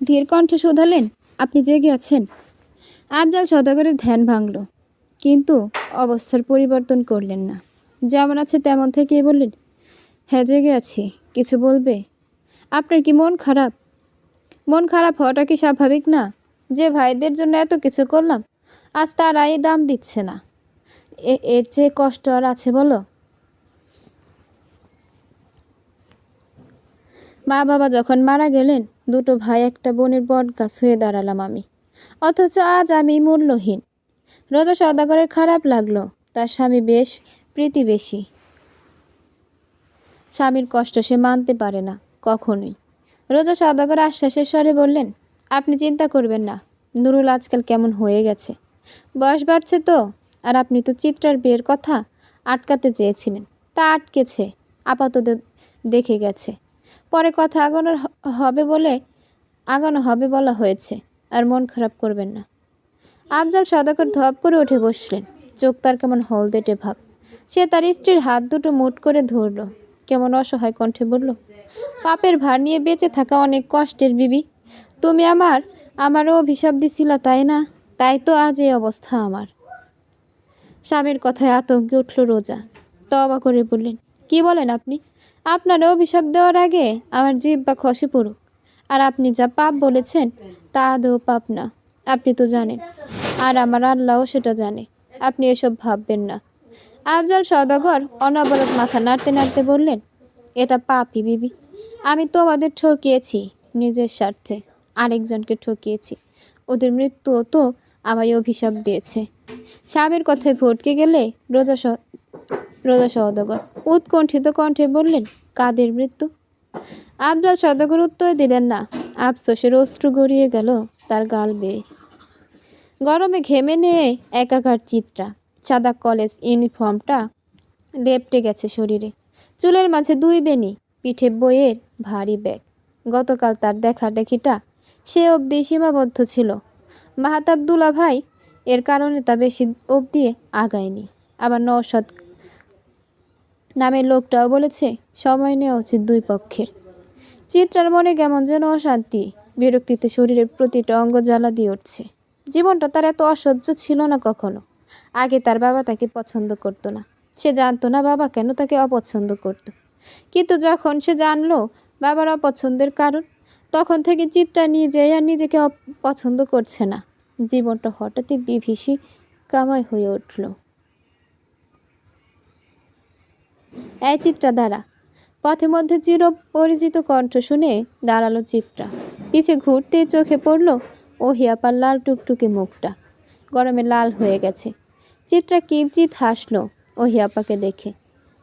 ধীর কণ্ঠে শোধালেন, আপনি জেগে আছেন? আফজাল সওদাগরের ধ্যান ভাঙল, কিন্তু অবস্থার পরিবর্তন করলেন না। যেমন আছে তেমন থেকেই বললেন, হ্যাঁ জেগে আছি। কিছু বলবে? আপনার কি মন খারাপ? মন খারাপ হওয়াটা কি স্বাভাবিক না? যে ভাইদের জন্য এত কিছু করলাম, আজ তারাই দাম দিচ্ছে না। এর চেয়ে কষ্ট আর আছে বলো? মা বাবা যখন মারা গেলেন, দুটো ভাই একটা বোনের বট গাছ হয়ে দাঁড়ালাম আমি। অথচ আজ আমি মূল্যহীন। রোজা সওদাগরের খারাপ লাগলো। তার স্বামী বেশ প্রীতিবেশী। স্বামীর কষ্ট সে মানতে পারে না কখনোই। রোজা সওদাগর আশ্বাসের স্বরে বললেন, আপনি চিন্তা করবেন না। নুরুল আজকাল কেমন হয়ে গেছে। বয়স বাড়ছে তো। আর আপনি তো চিত্রার বিয়ের কথা আটকাতে চেয়েছিলেন, তা আটকেছে। আপাতত দেখে গেছে। পরে কথা আগানো হবে বলা হয়েছে। আর মন খারাপ করবেন না। আফজাল সওদাগর ধপ করে উঠে বসলেন। চোখ তার কেমন হলদেটে ভাব। সে তার স্ত্রীর হাত দুটো মুঠ করে ধরল। কেমন অসহায় কণ্ঠে বলল, পাপের ভার নিয়ে বেঁচে থাকা অনেক কষ্টের বিবি। তুমি আমারও অভিশাপ দিছিলা, তাই না? তাই তো আজ এই অবস্থা আমার। স্বামীর কথায় আতঙ্কে উঠল রোজা। তওবা করে বললেন, কি বলেন আপনি? আপনার অভিশাপ দেওয়ার আগে আমার জিহ্বা খসে পড়ুক। আর আপনি যা পাপ বলেছেন তা আদৌ পাপ না, আপনি তো জানেন। আর আমার আল্লাহও সেটা জানে। আপনি এসব ভাববেন না। আফজাল সওদাগর অনবরত মাথা নাড়তে নাড়তে বললেন, এটা পাপই বিবি। আমি তোমাদের ঠকিয়েছি নিজের স্বার্থে, আরেকজনকে ঠকিয়েছি। ওদের মৃত্যুও তো আমায় অভিশাপ দিয়েছে। স্বামীর কথায় ভটকে গেলে রোজা সওদাগর উৎকণ্ঠিত কণ্ঠে বললেন, কাদের মৃত্যু? আফজাল সওদাগর উত্তর দিলেন না। আফসোসের অশ্রু গড়িয়ে গেল তার গাল বেয়ে। গরমে ঘেমে নিয়ে একাকার চিত্রা। সাদা কলেজ ইউনিফর্মটা লেপটে গেছে শরীরে। চুলের মাঝে 2 বেনি, পিঠে বইয়ের ভারী ব্যাগ। গতকাল তার দেখাটা সে অবধি সীমাবদ্ধ ছিল। মাহাতাব দুলাভাই এর কারণে তা বেশি অবধি আগায়নি। আবার নওশাদ নামের লোকটাও বলেছে সময় নেওয়া উচিত 2 পক্ষের। চিত্রার মনে কেমন যেন অশান্তি, বিরক্তিতে শরীরের প্রতিটা অঙ্গ জ্বালা দিয়ে উঠছে। জীবনটা তার এত অসহ্য ছিল না কখনো। আগে তার বাবা তাকে পছন্দ করতো না। সে জানতো না বাবা কেন তাকে অপছন্দ করত। কিন্তু যখন সে জানলো বাবার অপছন্দের কারণ, তখন থেকে চিত্রা নিজেই আর নিজেকে পছন্দ করছে না। জীবনটা হঠাৎই বিভীষি কামাই হয়ে উঠল। এই চিত্রা দাঁড়া। পথে মধ্যে চির পরিচিত কণ্ঠ শুনে দাঁড়ালো চিত্রা। পিছে ঘুরতেই চোখে পড়ল ওহিয়াপার লাল টুকটুকে মুখটা গরমে লাল হয়ে গেছে। চিত্রা কিঞ্চিত হাসলো ওহিয়াপাকে দেখে।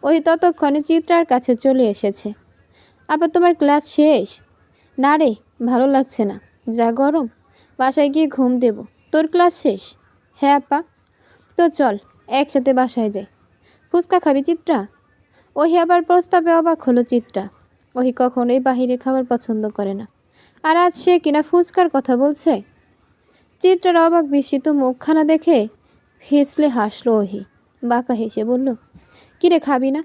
ওহি ততক্ষণে চিত্রার কাছে চলে এসেছে। আপা তোমার ক্লাস শেষ? না রে, ভালো লাগছে না, যা গরম, বাসায় গিয়ে ঘুম দেব। তোর ক্লাস শেষ? হ্যাঁ আপা। তো চল একসাথে বাসায় যাই। ফুচকা খাবি চিত্রা? ওহি আবার প্রস্তাবে অবাক হলো চিত্রা। ওহি কখনোই বাহিরের খাবার পছন্দ করে না, আর আজ সে কিনা ফুচকার কথা বলছে। চিত্রার অবাক বিস্মিত মুখখানা দেখে হেসলে হাসলো ওহি। বাঁকা হেসে বলল, কিরে খাবি না?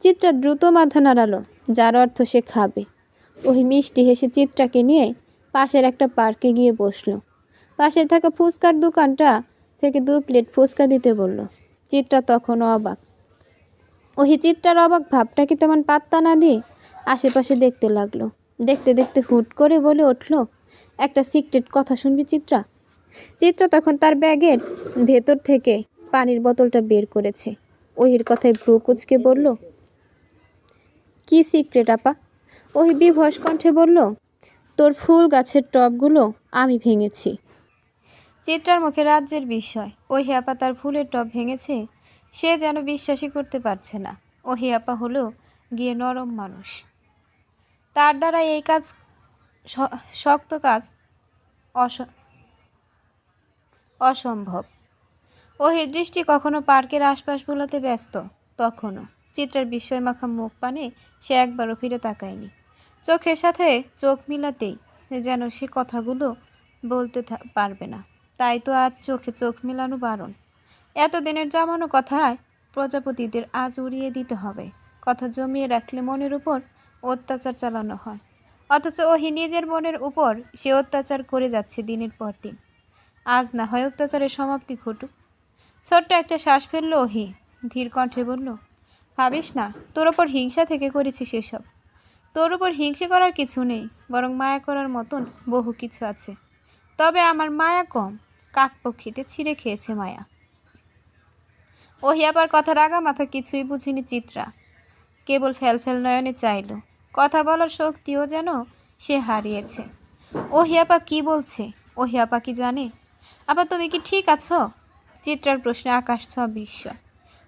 চিত্রা দ্রুত মাথা নাড়ালো, যার অর্থ সে খাবে। ওহি মিষ্টি হেসে চিত্রাকে নিয়ে পাশের একটা পার্কে গিয়ে বসলো। পাশে থাকা ফুচকার দোকানটা থেকে 2 প্লেট ফুচকা দিতে বলল। চিত্রা তখনও অবাক। ওহি চিত্রার অবাক ভাবটাকে তেমন পাত্তা না দিয়ে আশেপাশে দেখতে লাগলো। দেখতে দেখতে হুট করে বলে উঠল, একটা সিক্রেট কথা শুনবি চিত্রা? চিত্রা তখন তার ব্যাগের ভেতর থেকে পানির বোতলটা বের করেছে। ওহির কথায় ভ্রু কুঁচকে বলল, কি সিক্রেট আপা? ওহি বিভস কণ্ঠে বলল, তোর ফুল গাছের টবগুলো আমি ভেঙেছি। চিত্রার মুখে রাজ্যের বিস্ময়। ওহি আপা তার ফুলের টব ভেঙেছে? সে যেন বিশ্বাসই করতে পারছে না। ওহি আপা হলো গিয়ে নরম মানুষ, তার দ্বারা এই কাজ শক্ত কাজ অসম্ভব। ওহির দৃষ্টি কখনো পার্কের আশপাশ বোলাতে ব্যস্ত, তখনও চিত্রার বিস্ময় মাখা মুখ পানে সে একবারও ফিরে তাকায়নি। চোখের সাথে চোখ মিলাতেই যেন সে কথাগুলো বলতে পারবে না। তাই তো আজ চোখে চোখ মিলানো বারণ। এতদিনের জমানো কথায় প্রজাপতিদের আজ উড়িয়ে দিতে হবে। কথা জমিয়ে রাখলে মনের উপর অত্যাচার চালানো হয়, অথচ ওহি নিজের মনের উপর সে অত্যাচার করে যাচ্ছে দিনের পর দিন। আজ না হয় অত্যাচারের সমাপ্তি ঘটুক। ছোট্ট একটা শ্বাস ফেলল ওহি, ধীর কণ্ঠে বলল, ভাবিস না তোর ওপর হিংসা থেকে করেছি সেসব। তোর উপর হিংসে করার কিছু নেই, বরং মায়া করার মতন বহু কিছু আছে। তবে আমার মায়া কম, কাকপক্ষীতে ছিঁড়ে খেয়েছে মায়া। ওহি আবার কথার আগা মাথা কিছুই বুঝিনি চিত্রা, কেবল ফেলফেল নয়নে চাইল। কথা বলার শক্তিও যেন সে হারিয়েছে। ওহি আপা কি বলছে? ওহি আপা কি জানে? আপা তুমি কি ঠিক আছো? চিত্রার প্রশ্নে আকাশ ছোঁয়া বিস্ময়।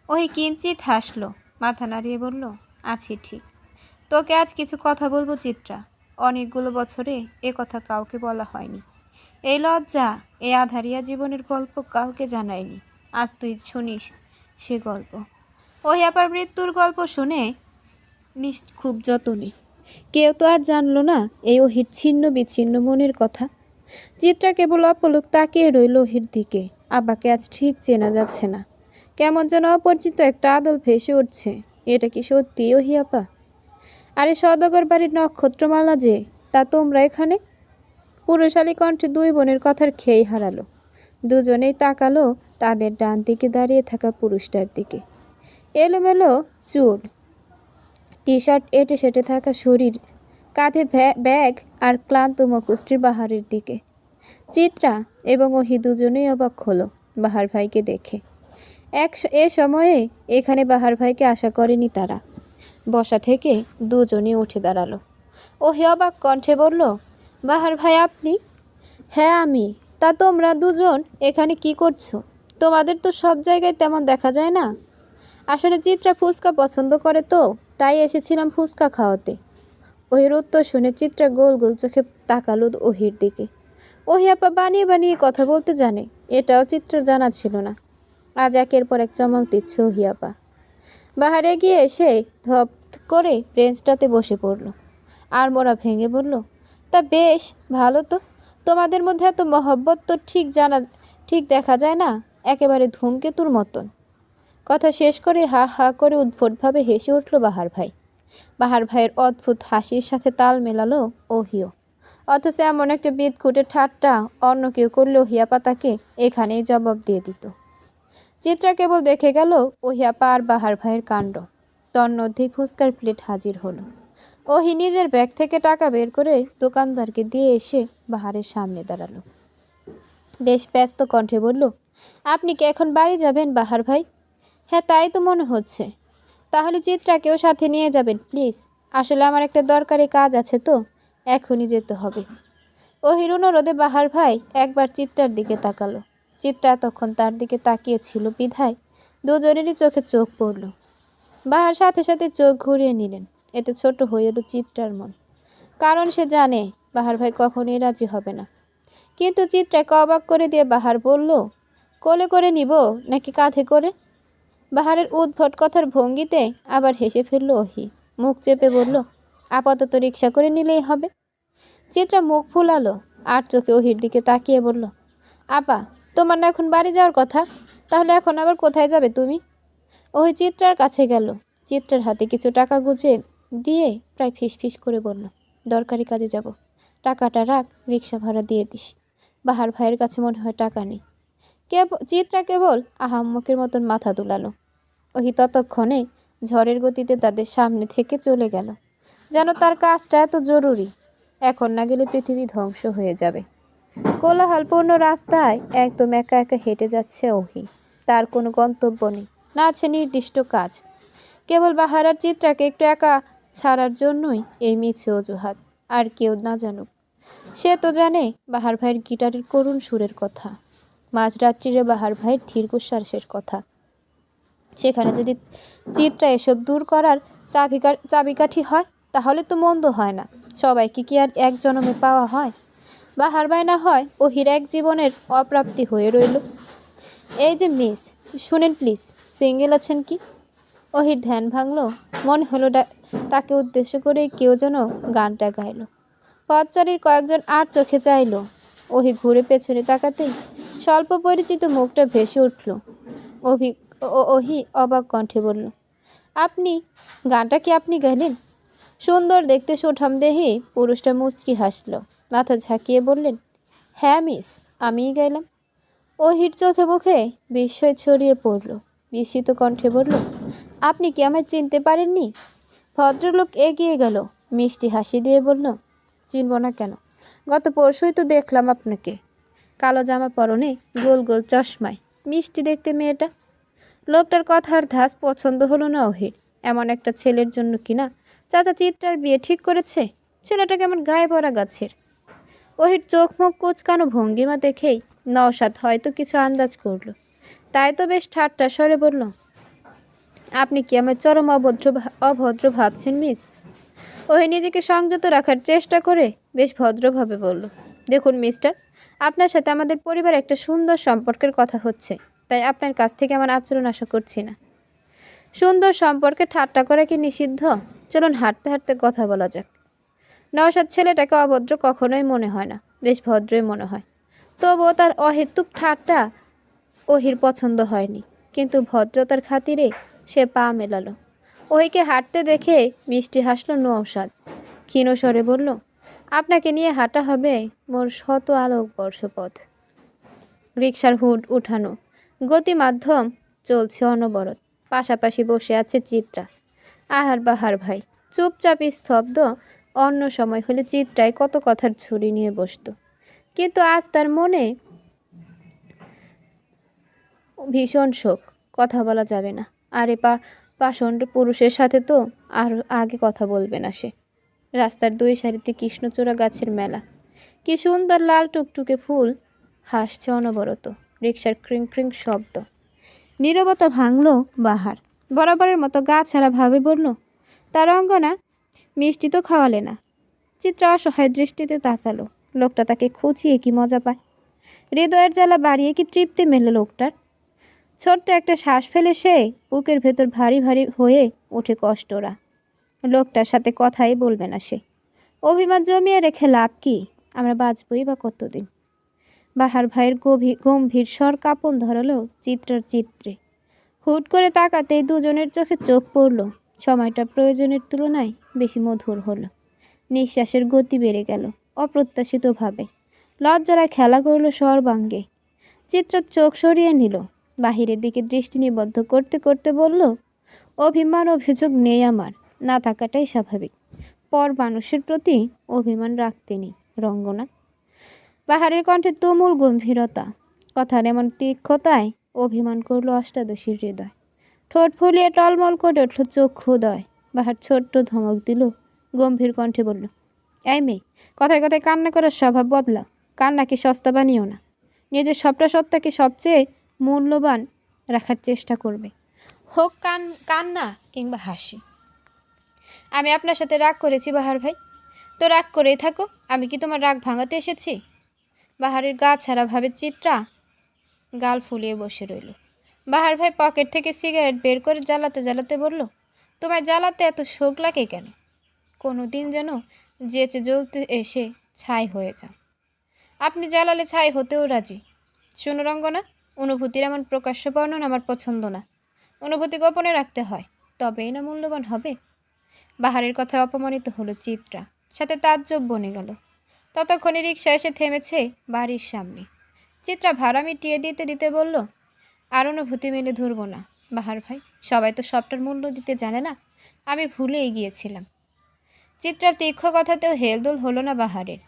ওহি কিঞ্চিত হাসলো, মাথা নাড়িয়ে বলল, আছি ঠিক। তোকে আজ কিছু কথা বলবো চিত্রা। অনেকগুলো বছরে এ কথা কাউকে বলা হয়নি। এই লজ্জা, এই আধারিয়া জীবনের গল্প কাউকে জানায়নি। আজ তুই শুনিস সে গল্প। ওহি আপার মৃত্যুর গল্প শুনে খুব যতনে। কেউ তো আর জানলো না এই ওহির ছিন্ন বিচ্ছিন্ন মনের কথা। চিত্রা কেবল অপলক তাকিয়ে রইল ওহির দিকে। আব্বাকে আজ ঠিক চেনা যাচ্ছে না, কেমন যেন অপরিচিত একটা আদল ভেসে উঠছে। এটা কি সত্যি ওহি আপা? আরে সদাগর বাড়ির নক্ষত্রমালা যে, তা তোমরা এখানে? পুরুষালী কণ্ঠে 2 বোনের কথার খেই হারালো। দুজনেই তাকালো তাদের ডান দিকে দাঁড়িয়ে থাকা পুরুষটার দিকে। এলোমেলো চুল, টি শার্ট এঁটে সেটে থাকা শরীর, কাঁধে ব্যাগ আর ক্লান্ত মুখশ্রীর বাহারের দিকে। চিত্রা এবং ওহি দুজনেই অবাক হলো বাহার ভাইকে দেখে। এ সময়ে এখানে বাহার ভাইকে আশা করেনি তারা। বসা থেকে দুজনে উঠে দাঁড়ালো। ওহি অবাক কণ্ঠে বলল, বাহার ভাই আপনি? হ্যাঁ আমি। তা তোমরা দুজন এখানে কি করছো? তোমাদের তো সব জায়গায় তেমন দেখা যায় না। আসলে চিত্রা ফুচকা পছন্দ করে তো, তাই এসেছিলাম ফুচকা খাওয়াতে। ওহির উত্তর শুনে চিত্রা গোল গোল চোখে তাকালো ওহির দিকে। ওহি আপা বানিয়ে বানিয়ে কথা বলতে জানে, এটাও চিত্রার জানা ছিল না। আজ একের পর এক চমক দিচ্ছে ওহি আপা। বাহারে গিয়ে এসে ধপ করে বেঞ্চটাতে বসে পড়ল। আর মোড়া ভেঙে বলল, তা বেশ ভালো তো। তোমাদের মধ্যে এত মহব্বত তো ঠিক দেখা যায় না, একেবারে ধূমকেতুর মতন। কথা শেষ করে হা হা করে উদ্ভটভাবে হেসে উঠল বাহার ভাই। বাহার ভাইয়ের অদ্ভুত হাসির সাথে তাল মেলালো ওহিও। অথচ এমন একটা বিদঘুটে ঠাট্টা অন্য কেউ করলেও হিয়াপা তাকে এখানেই জবাব দিয়ে দিত। চিত্রা কেবল দেখে গেল ওহিয়াপা আর বাহার ভাইয়ের কাণ্ড। তন্মধ্যেই ফুচকার প্লেট হাজির হলো। ওহি নিজের ব্যাগ থেকে টাকা বের করে দোকানদারকে দিয়ে এসে বাহারের সামনে দাঁড়ালো। বেশ ব্যস্ত কণ্ঠে বলল, আপনি কি এখন বাড়ি যাবেন বাহার ভাই? হ্যাঁ, তাই তো মনে হচ্ছে। তাহলে চিত্রাকেও সাথে নিয়ে যাবেন প্লিজ। আসলে আমার একটা দরকারি কাজ আছে তো, এখনই যেতে হবে। ওহির অনুরোধে বাহার ভাই একবার চিত্রার দিকে তাকালো। চিত্রা এতক্ষণ তার দিকে তাকিয়েছিল বিধায় দুজনেরই চোখে চোখ পড়ল। বাহার সাথে সাথে চোখ ঘুরিয়ে নিলেন। এতে ছোট হয়ে এলো চিত্রার মন, কারণ সে জানে বাহার ভাই কখনোই রাজি হবে না। কিন্তু চিত্রাকে অবাক করে দিয়ে বাহার বলল, কোলে করে নিব নাকি কাঁধে করে? বাহারের উদ্ভট কথার ভঙ্গিতে আবার হেসে ফেলল ওহি। মুখ চেপে বলল, আপাতত রিক্সা করে নিলেই হবে। চিত্রা মুখ ফুলালো আর চোখে ওহির দিকে তাকিয়ে বলল, আপা, তোমার না এখন বাড়ি যাওয়ার কথা? তাহলে এখন আবার কোথায় যাবে তুমি? ওহি চিত্রার কাছে গেল। চিত্রার হাতে কিছু টাকা গুছিয়ে দিয়ে প্রায় ফিসফিস করে বলল, দরকারি কাজে যাব, টাকাটা রাখ, রিক্সা ভাড়া দিয়ে দিস। বাহার ভাইয়ের কাছে মনে হয় টাকা নেই। চিত্রা কেবল আহাম্মকের মতন মাথা দুলালো। ওহি ততক্ষণে ঝড়ের গতিতে তাদের সামনে থেকে চলে গেল, যেন তার কাজটা এত জরুরি, এখন না গেলে পৃথিবী ধ্বংস হয়ে যাবে। কোলাহলপূর্ণ রাস্তায় একদম একা একা হেঁটে যাচ্ছে ওহি। তার কোনো গন্তব্য নেই, না আছে নির্দিষ্ট কাজ। কেবল বাহার আর চিত্রাকে একটু একা ছাড়ার জন্যই এই মিছে অজুহাত। আর কেউ না জানুক, সে তো জানে বাহার ভাইয়ের গিটারের করুণ সুরের কথা, মাঝরাত্রিরে বাহার ভাইয়ের দীর্ঘশ্বাসের কথা। সেখানে যদি চিত্রা এসব দূর করার চাবিকাঠি হয়, তাহলে তো মন্দ হয় না। সবাইকে কি আর এক জন্মে পাওয়া হয়? বাহার ভাই না হয় ওহির এক জীবনের অপ্রাপ্তি হয়ে রইল। এই যে মিস, শুনেন প্লিজ, সিঙ্গেল আছেন কি? ওহির ধ্যান ভাঙল। মনে হলো তাকে উদ্দেশ্য করে কেউ যেন গানটা গাইল। পথচারীর কয়েকজন আর চোখে চাইল। ওহি ঘুরে পেছনে তাকাতেই স্বল্প পরিচিত মুখটা ভেসে উঠল। ওহি অবাক কণ্ঠে বলল, আপনি? গানটা কি আপনি গাইলেন? সুন্দর দেখতে সুঠাম দেহে পুরুষটা মুচকি হাসল, মাথা ঝাঁকিয়ে বললেন, হ্যাঁ মিস, আমিই গাইলাম। ওহির চোখে মুখে বিস্ময় ছড়িয়ে পড়ল। বিস্মিত কণ্ঠে বলল, আপনি কি আমায় চিনতে পারেননি? ভদ্রলোক এগিয়ে গেল, মিষ্টি হাসি দিয়ে বলল, চিনব না কেন? গত পরশুই তো দেখলাম আপনাকে, কালো জামা পরনে, গোল গোল চশমায়, মিষ্টি দেখতে মেয়েটা। লোকটার কথার ধাঁচ পছন্দ হলো না ওহির। এমন একটা ছেলের জন্য কিনা চাচা চিত্রার বিয়ে ঠিক করেছে। ছেলেটা কেমন গায়ে পড়া গাছের। ওহির চোখ মুখ কুচকানো ভঙ্গিমা দেখেই নওশাদ হয়তো কিছু আন্দাজ করল। তাই তো বেশ ঠাট্টা স্বরে বলল, আপনি কি আমার চরম অভদ্র ভাবছেন মিস? ওহি নিজেকে সংযত রাখার চেষ্টা করে বেশ ভদ্রভাবে বলল, দেখুন মিস্টার, আপনার সাথে আমাদের পরিবারে একটা সুন্দর সম্পর্কের কথা হচ্ছে, তাই আপনার কাছ থেকে আমার আচরণ আশা করছি না। সুন্দর সম্পর্কে ঠাট্টা করা কি নিষিদ্ধ? চলুন হাঁটতে হাঁটতে কথা বলা যাক। নওশাদ ছেলেটাকে অভদ্র কখনোই মনে হয় না, বেশ ভদ্রই মনে হয়। তবুও তার অহেতুক ঠাট্টা ওহির পছন্দ হয়নি। কিন্তু ভদ্রতার খাতিরে সে পা মেলালো। ওহিকে হাঁটতে দেখে মিষ্টি হাসল নওশাদ। ক্ষীণ স্বরে বলল, আপনাকে নিয়ে হাঁটা হবে মোর শত আলোকবর্ষ পথ। রিকশার হুড উঠানো, গতি মাধ্যম চলছে অনবরত। পাশাপাশি বসে আছে চিত্রা। আহার বাহার ভাই চুপচাপ স্তব্ধ। অন্য সময় হলে চিত্রায় কত কথার ঝুড়ি নিয়ে বসত, কিন্তু আজ তার মনে ভীষণ শোক। কথা বলা যাবে না। আরে পাষণ্ড পুরুষের সাথে তো আর আগে কথা বলবে না সে। রাস্তার দুই সারিতে কৃষ্ণচূড়া গাছের মেলা, কি সুন্দর লাল টুকটুকে ফুল হাসছে অনবরত। রিকশার ক্রিং ক্রিং শব্দ। নীরবতা ভাঙল বাহার। বরাবরের মতো গা ছাড়া ভাবে বলল, তার অঙ্গনা, মিষ্টি তো খাওয়ালে না। চিত্রা অসহায় দৃষ্টিতে তাকালো। লোকটা তাকে খুঁচিয়ে কি মজা পায়? হৃদয়ের জ্বালা বাড়িয়ে কি তৃপ্তি মেল লোকটার? ছোট্ট একটা শ্বাস ফেলে সে বুকের ভেতর ভারী ভারী হয়ে ওঠে কষ্টরা। লোকটার সাথে কথাই বলবে না সে। অভিমান জমিয়ে রেখে লাভ কি? আমরা বাঁচবই বা কতদিন? বাহার ভাইয়ের গম্ভীর স্বর কাঁপন ধরালো চিত্রার চিত্রে। হুট করে তাকাতেই দুজনের চোখে চোখ পড়ল। সময়টা প্রয়োজনের তুলনায় বেশি মধুর হলো। নিঃশ্বাসের গতি বেড়ে গেল অপ্রত্যাশিতভাবে। লজ্জারায় খেলা করল সর্বাঙ্গে। চিত্রার চোখ সরিয়ে নিল, বাহিরের দিকে দৃষ্টি নিবদ্ধ করতে করতে বলল, অভিমান অভিযোগ নেই আমার, না থাকাটাই স্বাভাবিক। পর মানুষের প্রতি অভিমান রাখতে নেই রঙ্গনা। পাহাড়ের কণ্ঠে তুমুল গম্ভীরতা, কথার এমন তীক্ষ্ণতায় অভিমান করল অষ্টাদশীর হৃদয়। ঠোঁট ফুলিয়ে টলমল করে উঠল চক্ষুদয়। বাহার ছোট্ট ধমক দিল, গম্ভীর কণ্ঠে বলল, এই মেয়ে, কথায় কথায় কান্না করার স্বভাব বদলাও। কান্নাকে সস্তা বানিও না। নিজের সবটা সত্তাকে সবচেয়ে মূল্যবান রাখার চেষ্টা করবে, হোক কান্না কিংবা হাসি। আমি আপনার সাথে রাগ করেছি বাহার ভাই, তো রাগ করেই থাকো। আমি কি তোমার রাগ ভাঙাতে এসেছি? বাহারের গা ছাড়া ভাবে চিত্রা গাল ফুলিয়ে বসে রইল। বাহার ভাই পকেট থেকে সিগারেট বের করে জ্বালাতে জ্বালাতে বলল, তোমায় জ্বালাতে এত শোক লাগে কেন? কোনো দিন যেন যেচে জ্বলতে এসে ছাই হয়ে যাও। আপনি জ্বালালে ছাই হতেও রাজি। শোনো রঙ্গনা, অনুভূতির এমন প্রকাশ্য বর্ণনা আমার পছন্দ না। অনুভূতি গোপনে রাখতে হয়, তবেই না মূল্যবান হবে। বাহারের কথায় অপমানিত হলো চিত্রা, সাথে তাজ্জব বনে গেল। ততক্ষণে রিকশা এসে থেমেছে বাড়ির সামনে। চিত্রা ভাড়া মিটিয়ে দিতে দিতে বলল, আর অনুভূতি মেলে ধরবো না বাহার ভাই, সবাই তো সবটার মূল্য দিতে জানে না। আমি ভুলেই গিয়েছিলাম। চিত্রার তীক্ষ্ণ কথাতেও হেলদোল হলো না বাহারের।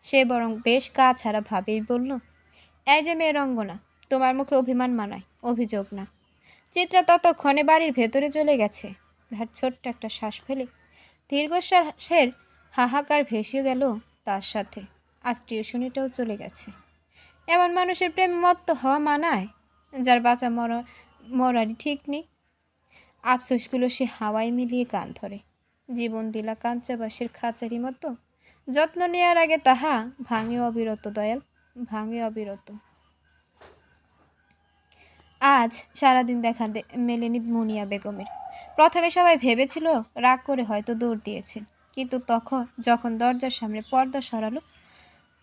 সে বরং বেশ গা ছাড়া ভাবেই বলল, এই যে মেয়ে রঙ্গনা, তোমার মুখে অভিমান মানায়, অভিযোগ না। চিত্রা ততক্ষণে বাড়ির ভেতরে চলে গেছে। ভার ছোট্ট একটা শ্বাস ফেলে দীর্ঘশ্বাসের হাহাকার ভেসে গেল তার সাথে। আজ টিউশনিটাও চলে গেছে। এমন মানুষের প্রেমে মত্ত হওয়া মানায়, যার বাঁচা মরারই ঠিক নেই। আফসোসগুলো সে হাওয়ায় মিলিয়ে কান ধরে। জীবন দিলা কাঞ্চা বাঁশের খাঁচারি মতো, যত্ন নেওয়ার আগে তাহা ভাঙে অবিরত দয়াল, ভাঙে অবিরত। আজ সারাদিন দেখা মেলেনি মুনিয়া বেগমের। প্রথমে সবাই ভেবেছিল রাগ করে হয়তো দৌড় দিয়েছে, কিন্তু যখন দরজার সামনে পর্দা সরালো,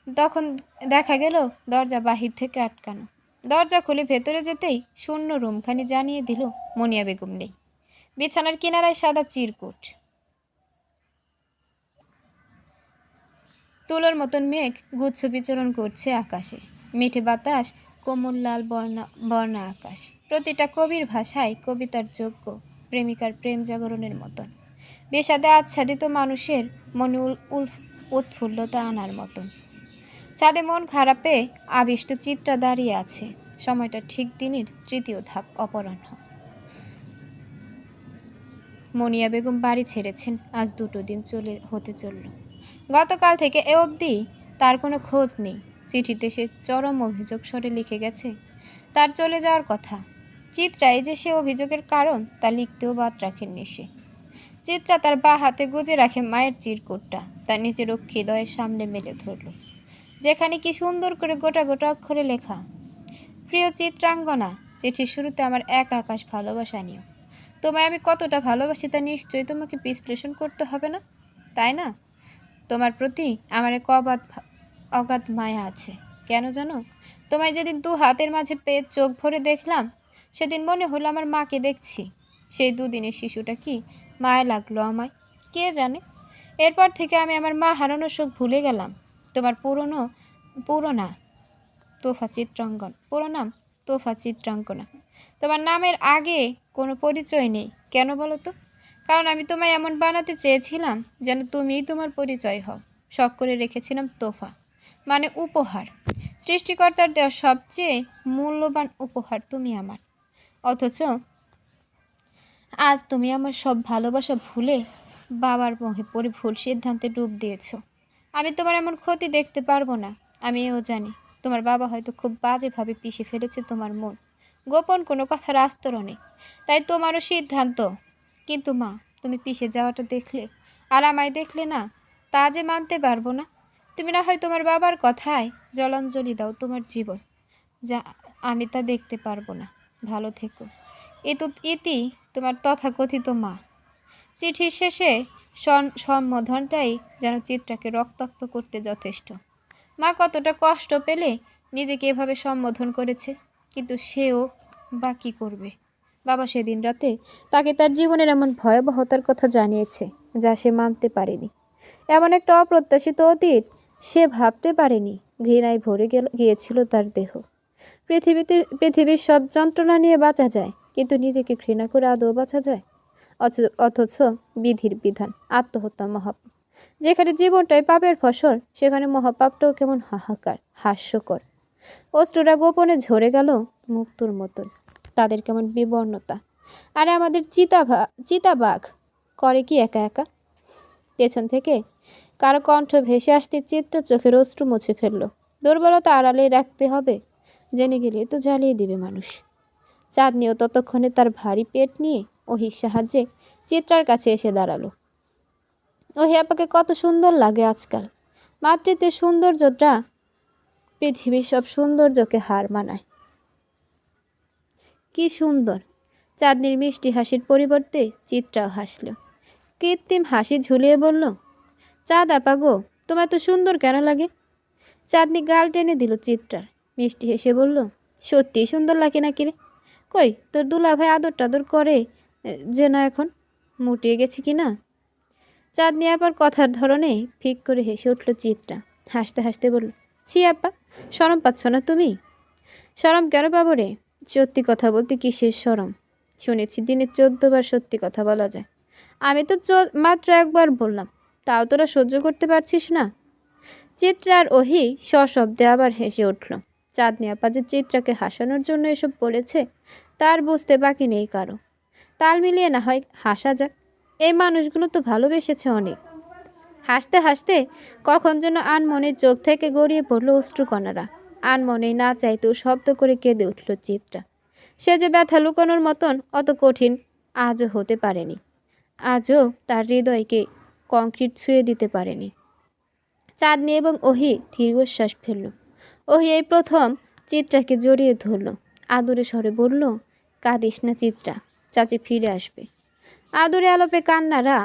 তখন দেখা গেল দরজা বাহির থেকে আটকানো। দরজা খুলে ভেতরে যেতেই শূন্য রুমখানি জানিয়ে দিল মুনিয়া বেগম নেই। বিছানার কিনারায় সাদা চিরকুট, তুলোর মতন মেঘ গুচ্ছ বিচরণ করছে আকাশে। মিঠে বাতাস, কোমল লাল বর্ণা আকাশ, প্রতিটা কবির ভাষায় কবিতার যোগ্য, প্রেমিকার প্রেম জাগরণের মতন, বিষাদে আচ্ছাদিত মানুষের মনে উৎফুল্লতা আনার মতন। ছাদে মন খারাপে আবিষ্ট চিত্রা দাঁড়িয়ে আছে। সময়টা ঠিক দিনের তৃতীয় ধাপ, অপরাহ্ন। মুনিয়া বেগম বাড়ি ছেড়েছেন আজ 2 দিন হতে চলল। গতকাল থেকে এ অবধি তার কোনো খোঁজ নেই। চিঠিতে সে চরম অভিযোগ স্বরে লিখে গেছে তার চলে যাওয়ার কথা। চিত্রাই যে সে অভিযোগের কারণ তা লিখতেও বাদ রাখেননি সে। চিত্রা তার বা হাতে গুজে রাখে মায়ের চিরকুটটা তার নিজের হৃদয়ের সামনে মেলে ধরল, যেখানে কি সুন্দর করে গোটা গোটা অক্ষরে লেখা, প্রিয় চিত্রাঙ্গনা, চিঠির শুরুতে আমার এক আকাশ ভালোবাসা নিও। তোমায় আমি কতটা ভালোবাসি তা নিশ্চয়ই তোমাকে বিশ্লেষণ করতে হবে না, তাই না? তোমার প্রতি আমার এক অগাধ মায়া আছে। কেন জানো? তোমায় যেদিন 2 হাতের মাঝে পেয়ে চোখ ভরে দেখলাম, সেদিন মনে হলো আমার মাকে দেখছি। সেই 2 দিনের শিশুটা কি মায়া লাগলো আমায়, কে জানে। এরপর থেকে আমি আমার মা হারানোর শোক ভুলে গেলাম। তোমার পুরো নাম তোফা চিত্রাঙ্গনা। তোমার নামের আগে কোনো পরিচয় নেই। কেন বলো তো? কারণ আমি তোমায় এমন বানাতে চেয়েছিলাম যেন তুমিই তোমার পরিচয় হও। শখ করে রেখেছিলাম তোফা, মানে উপহার। সৃষ্টিকর্তার দেওয়া সবচেয়ে মূল্যবান উপহার তুমি আমার। অথচ আজ তুমি আমার সব ভালোবাসা ভুলে বাবার মোহে পড়ে ভুল সিদ্ধান্তে ডুব দিয়েছ। আমি তোমার এমন ক্ষতি দেখতে পারবো না। আমি এও জানি তোমার বাবা হয়তো খুব বাজেভাবে পিষে ফেলেছে তোমার মন, গোপন কোনো কথার আস্তরণে। তাই তোমারও সিদ্ধান্ত। কিন্তু মা, তুমি পিষে যাওয়াটা দেখলে আর আমায় দেখলে না, তা যে মানতে পারবো না। তুমি না হয় তোমার বাবার কথায় জলাঞ্জলি দাও তোমার জীবন, যা আমি তা দেখতে পারবো না। ভালো থেকো। ইতি তোমার তথাকথিত মা। চিঠির শেষে সম্বোধনটাই যেন চিত্রাকে রক্তাক্ত করতে যথেষ্ট। মা কতটা কষ্ট পেলে নিজেকে এভাবে সম্বোধন করেছে, কিন্তু সেও বা কী করবে। বাবা সেদিন রাতে তাকে তার জীবনের এমন ভয়াবহতার কথা জানিয়েছে যা সে মানতে পারেনি। এমন একটা অপ্রত্যাশিত অতীত সে ভাবতে পারেনি। ঘৃণায় ভরে গিয়েছিল তার দেহ। পৃথিবীর সব যন্ত্রণা নিয়ে বাঁচা যায়, কিন্তু নিজেকে ঘৃণা করে আদৌ বাঁচা যায়? অথচ বিধির বিধান, আত্মহত্যা মহাপাপ। যেখানে জীবনটাই পাপের ফসল, সেখানে মহাপাপটাও কেমন হাহাকার, হাস্যকর। অশ্রুরা গোপনে ঝরে গেল মুক্তোর মতন। তাদের কেমন বিবর্ণতা। আরে আমাদের চিতাবাঘ করে কি একা একা? পেছন থেকে কারো কণ্ঠ ভেসে আসতে চিত্র চোখের অশ্রু মুছে ফেলল। দুর্বলতা আড়ালে রাখতে হবে, জেনে গেলে তো জ্বালিয়ে দিবে মানুষ। চাঁদনিও ততক্ষণে তার ভারী পেট নিয়ে ওহির সাহায্যে চিত্রার কাছে এসে দাঁড়ালো। ওহি আপাকে কত সুন্দর লাগে আজকাল। মাতৃত্বের সৌন্দর্যটা পৃথিবীর সব সৌন্দর্যকে হার মানায়। কি সুন্দর! চাঁদনির মিষ্টি হাসির পরিবর্তে চিত্রাও হাসল। কৃত্রিম হাসি ঝুলিয়ে বলল, চাঁদ আপা গো, তোমার তো সুন্দর কেন লাগে? চাঁদনি গাল টেনে দিল চিত্রার। মিষ্টি হেসে বলল, সত্যিই সুন্দর লাগে নাকি রে? কই তোর দুলাভাই আদর টাদর করে যে না এখন? মুটিয়ে গেছি কি না? চাঁদনি আপার কথার ধরনে ফিক করে হেসে উঠল চিত্রা। হাসতে হাসতে বলল, ছি আপা, শরম পাচ্ছ না তুমি? শরম কেন পাবো রে? সত্যি কথা বলতে কিসের শরম? শুনেছি দিনে 14 বার সত্যি কথা বলা যায়। আমি তো মাত্র একবার বললাম, তাও তোরা সহ্য করতে পারছিস না? চিত্রার ওহি সশব্দে আবার হেসে উঠল। চাঁদনি আপা যে চিত্রাকে হাসানোর জন্য এসব বলেছে তার বুঝতে বাকি নেই কারো। তাল মিলিয়ে না হয় হাসা যাক। এই মানুষগুলো তো ভালোবেসেছে অনেক। হাসতে হাসতে কখন যেন আনমনের চোখ থেকে গড়িয়ে পড়ল অশ্রুকণারা। আনমনেই না চাইতেও শব্দ করে কেঁদে উঠল চিত্রা। সে যে ব্যথা লুকানোর মতন অত কঠিন আজও হতে পারেনি। আজও তার হৃদয়কে কংক্রিট ছুঁয়ে দিতে পারেনি। চাঁদনি এবং ওহি দীর্ঘশ্বাস ফেলল। ওহি এই প্রথম চিত্রাকে জড়িয়ে ধরল। আদরে স্বরে বলল, কাঁদিস না চিত্রা, চাচি ফিরে আসবে। আদরে আলোপে কান্নারা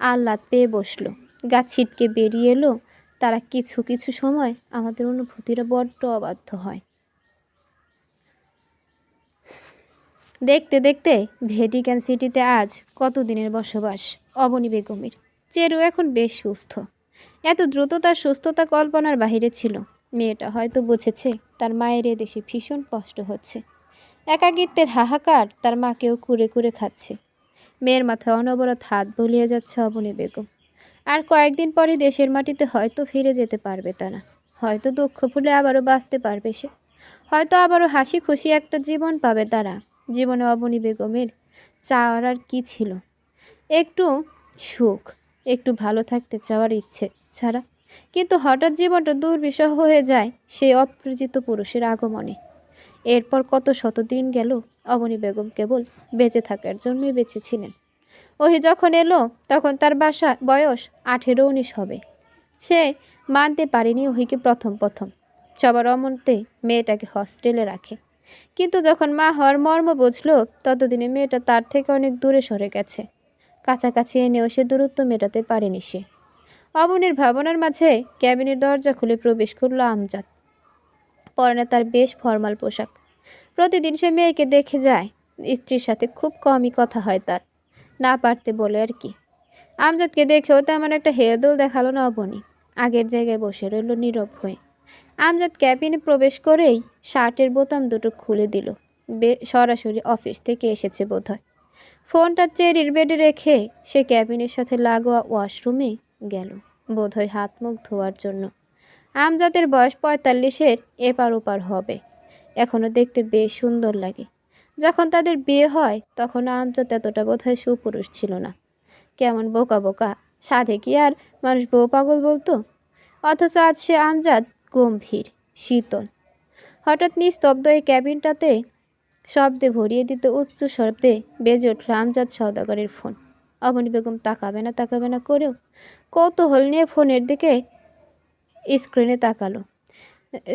আহ্লাদ পেয়ে বসলো। গা ছিটকে বেরিয়ে এলো। তারা কিছু কিছু সময় আমাদের অনুভূতিরা বড্ড অবাধ্য হয়। দেখতে দেখতে ভ্যাটিকান সিটিতে আজ কতদিনের বসবাস অবনী বেগমের। চেরু এখন বেশ সুস্থ। এত দ্রুত তার সুস্থতা কল্পনার বাহিরে ছিল। মেয়েটা হয়তো বুঝেছে তার মায়ের এদেশে ভীষণ কষ্ট হচ্ছে। একাকিত্বের হাহাকার তার মাকেও কুরে কুরে খাচ্ছে। মেয়ের মাথায় অনবরত হাত বুলিয়ে যাচ্ছে অবনী বেগম। আর কয়েকদিন পরই দেশের মাটিতে হয়তো ফিরে যেতে পারবে তারা। হয়তো দুঃখ ভুলে আবারও বাঁচতে পারবে সে। হয়তো আবারও হাসি খুশি একটা জীবন পাবে তারা। জীবনে অবনী বেগমের চাওয়ার আর কি ছিল? একটু সুখ, একটু ভালো থাকতে চাওয়ার ইচ্ছে ছাড়া। কিন্তু হঠাৎ জীবনটা দুর্বিষহ হয়ে যায় সেই অপরিচিত পুরুষের আগমনে। এরপর কত শত দিন গেল। অবনী বেগম কেবল বেঁচে থাকার জন্যই বেঁচেছিলেন। ওহি যখন এলো তখন তার বয়স 18-19 হবে। সে মানতে পারেনি ওহিকে প্রথম প্রথম। সবার অমতে মেয়েটাকে হস্টেলে রাখে। কিন্তু যখন মা হওয়ার মর্ম বুঝলো, ততদিনে মেয়েটা তার থেকে অনেক দূরে সরে গেছে। কাছাকাছি এনেও সে দূরত্ব মেটাতে পারেনি সে। অবনীর ভাবনার মাঝে ক্যাবিনের দরজা খুলে প্রবেশ করলো আমজাদ। পরনে তার বেশ ফর্মাল পোশাক। প্রতিদিন সে মেয়েকে দেখে যায়। স্ত্রীর সাথে খুব কমই কথা হয় তার, না পারতে বলে আর কি। আমজাদকে দেখেও তেমন একটা হেলদোল দেখালো না অবনী। আগের জায়গায় বসে রইল নীরব হয়ে। আমজাদ ক্যাবিনে প্রবেশ করেই শার্টের বোতাম দুটো খুলে দিল। সরাসরি অফিস থেকে এসেছে বোধহয়। ফোনটা চেরির বেডে রেখে সে ক্যাবিনের সাথে লাগোয়া ওয়াশরুমে গেল, বোধহয় হাত মুখ ধোয়ার জন্য। আমজাদের বয়স 45-এর এপার ওপার হবে। এখনও দেখতে বেশ সুন্দর লাগে। যখন তাদের বিয়ে হয় তখন আমজাদ এতটা বোধহয় সুপুরুষ ছিল না। কেমন বোকা বোকা, সাধে কি আর মানুষ বউ পাগল বলতো? অথচ আজ সে আমজাদ গম্ভীর, শীতল। হঠাৎ নিস্তব্ধ এই ক্যাবিনটাতে শব্দে ভরিয়ে দিতে উচ্চ শব্দে বেজে উঠল আমজাদ সওদাগরের ফোন। অবনী বেগম তাকাবে না করেও কৌতূহল নিয়ে ফোনের দিকে স্ক্রিনে তাকালো।